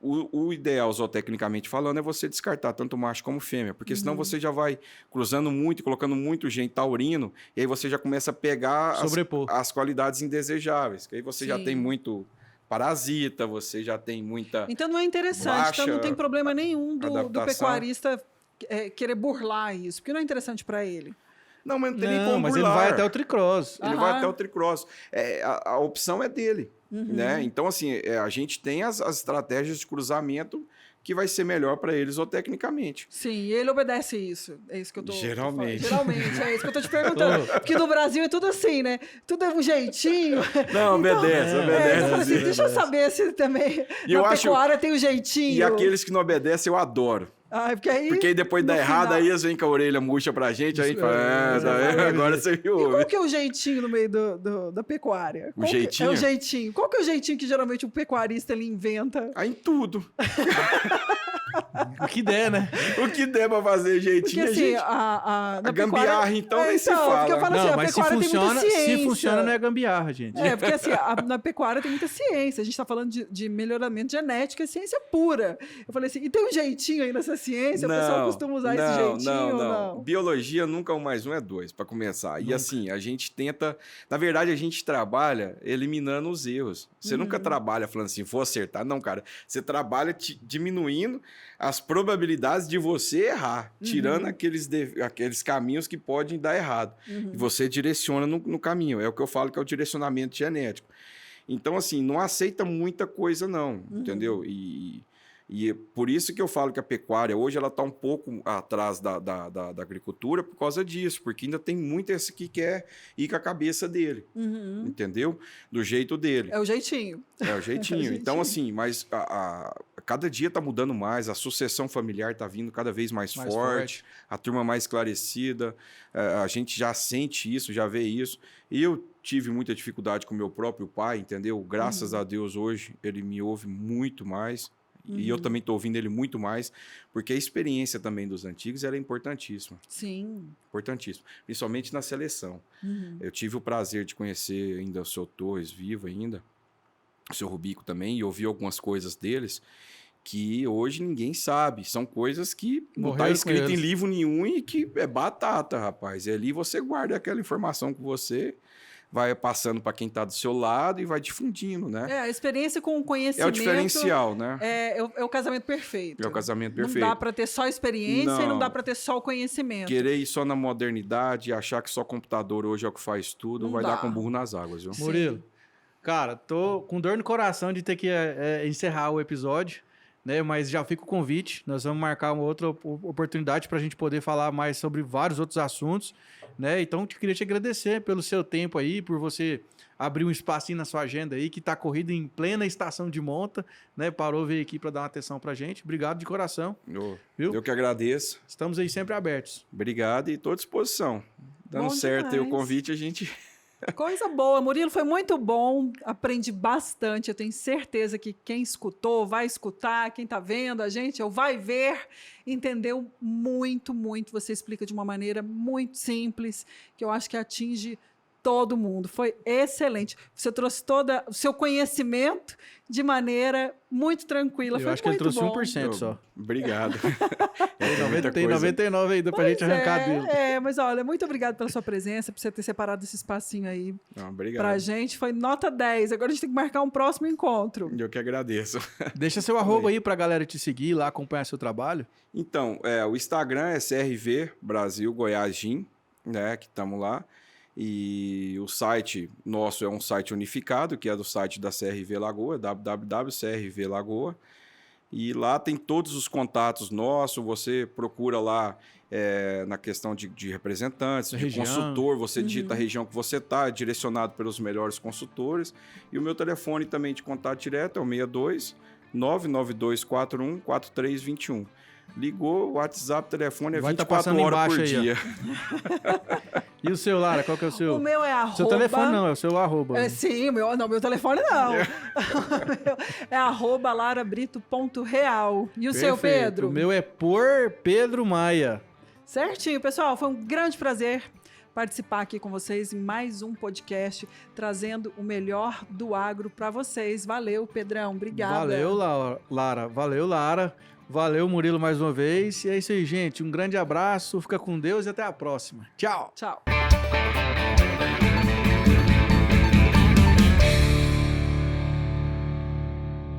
O ideal, zootecnicamente falando, é você descartar tanto macho como fêmea, porque senão você já vai cruzando muito e colocando muito gene taurino, e aí você já começa a pegar as qualidades indesejáveis, que aí você já tem muito parasita, você já tem muita... Então não é interessante, então não tem problema nenhum do pecuarista querer burlar isso, porque não é interessante para ele. Não, mas não tem nem como mas burlar. ele vai até o tricross. Ele vai até o tricross. A opção é dele. Né? Então, assim, a gente tem as estratégias de cruzamento que vai ser melhor para eles ou tecnicamente. Sim, e ele obedece isso. É isso que eu tô... Geralmente. Geralmente, é isso que eu tô te perguntando. Porque no Brasil é tudo assim, né? Tudo é um jeitinho. Não, obedece. Então, assim, deixa eu saber se também na pecuária tem um jeitinho. E aqueles que não obedecem, eu adoro. Porque aí depois dá errado, aí eles vêm com a orelha murcha pra gente, aí a gente fala, agora você viu. E qual que é o jeitinho no meio da pecuária? Jeitinho? É o jeitinho. Qual que é o jeitinho que geralmente o pecuarista ele inventa? Em tudo. O que der, né? O que der pra fazer Porque jeitinho, assim, gente. na gambiarra, então, nem se fala. Porque eu falo assim, Não, a mas se pecuária tem muita funciona, ciência. se funciona, não é gambiarra, gente. É, porque assim, na pecuária tem muita ciência. A gente está falando de melhoramento genético, é ciência pura. Eu falei assim, e tem um jeitinho aí nessa ciência? O pessoal costuma usar esse jeitinho ou não? Biologia nunca 1 mais 1 é 2, para começar. E assim, a gente tenta... Na verdade, a gente trabalha eliminando os erros. Você nunca trabalha falando assim, vou acertar. Não, cara. Você trabalha diminuindo as probabilidades de você errar, tirando aqueles caminhos que podem dar errado. E você direciona no caminho. É o que eu falo que é o direcionamento genético. Então, assim, não aceita muita coisa, não, entendeu? E é por isso que eu falo que a pecuária hoje ela está um pouco atrás da agricultura por causa disso, porque ainda tem muito esse que quer ir com a cabeça dele, entendeu? Do jeito dele. É o jeitinho. É o jeitinho. Então, assim, mas cada dia está mudando mais, a sucessão familiar está vindo cada vez mais forte, a turma mais esclarecida, a gente já sente isso, já vê isso. Eu tive muita dificuldade com meu próprio pai, entendeu? Graças a Deus hoje ele me ouve muito mais. E eu também estou ouvindo ele muito mais, porque a experiência também dos antigos era importantíssima. Sim. Importantíssima. Principalmente na seleção. Eu tive o prazer de conhecer ainda o seu Torres vivo ainda, o seu Rubico também, e ouvir algumas coisas deles que hoje ninguém sabe. São coisas que não está escrito em livro nenhum e que é batata, rapaz. E ali você guarda aquela informação com você, vai passando para quem está do seu lado e vai difundindo, né? A experiência com o conhecimento... É o diferencial, né? É o casamento perfeito. É o casamento perfeito. Não dá para ter só experiência e não dá para ter só o conhecimento. Querer ir só na modernidade e achar que só computador hoje é o que faz tudo, vai dar com burro nas águas, viu? Murilo, cara, tô com dor no coração de ter que encerrar o episódio, né? Mas já fica o convite. Nós vamos marcar uma outra oportunidade para a gente poder falar mais sobre vários outros assuntos, né? Então, queria te agradecer pelo seu tempo aí, por você abrir um espacinho na sua agenda aí, que está corrido em plena estação de monta, né? Parou, veio aqui para dar uma atenção para a gente. Obrigado de coração. Viu? Eu que agradeço. Estamos aí sempre abertos. Obrigado e estou à disposição. Dando certo aí o convite, a gente... Coisa boa, Murilo, foi muito bom, aprendi bastante, eu tenho certeza que quem escutou vai escutar, quem está vendo a gente, ou vai ver, entendeu muito, muito, você explica de uma maneira muito simples, que eu acho que atinge todo mundo, foi excelente, você trouxe todo o seu conhecimento de maneira muito tranquila, eu acho que ele trouxe 1% só. Obrigado. Tem 99 ainda pra gente arrancar dele. Mas olha, muito obrigado pela sua presença, por você ter separado esse espacinho aí obrigado. Pra gente, foi nota 10, agora a gente tem que marcar um próximo encontro. Eu que agradeço. Deixa seu arroba aí pra galera te seguir lá, acompanhar seu trabalho. Então, o Instagram é CRV Brasil Goiás Gin, né, que estamos lá. E o site nosso é um site unificado, que é do site da CRV Lagoa, www.crv Lagoa. E lá tem todos os contatos nossos, você procura lá na questão de representantes, de consultor, você digita a região que você está, é direcionado pelos melhores consultores. E o meu telefone também de contato direto é o 62 99241 4321. Ligou, o WhatsApp, telefone é 24 horas por dia. E o seu, Lara, qual que é o seu? O meu é arroba... Seu telefone não, é o seu arroba. Sim, meu telefone não. É arroba larabrito.real. E o seu, Pedro? O meu é por Pedro Maia. Certinho, pessoal. Foi um grande prazer participar aqui com vocês em mais um podcast, trazendo o melhor do agro para vocês. Valeu, Pedrão. Obrigada. Valeu, Lara. Valeu, Lara. Valeu, Murilo, mais uma vez. E é isso aí, gente. Um grande abraço, fica com Deus e até a próxima. Tchau. Tchau.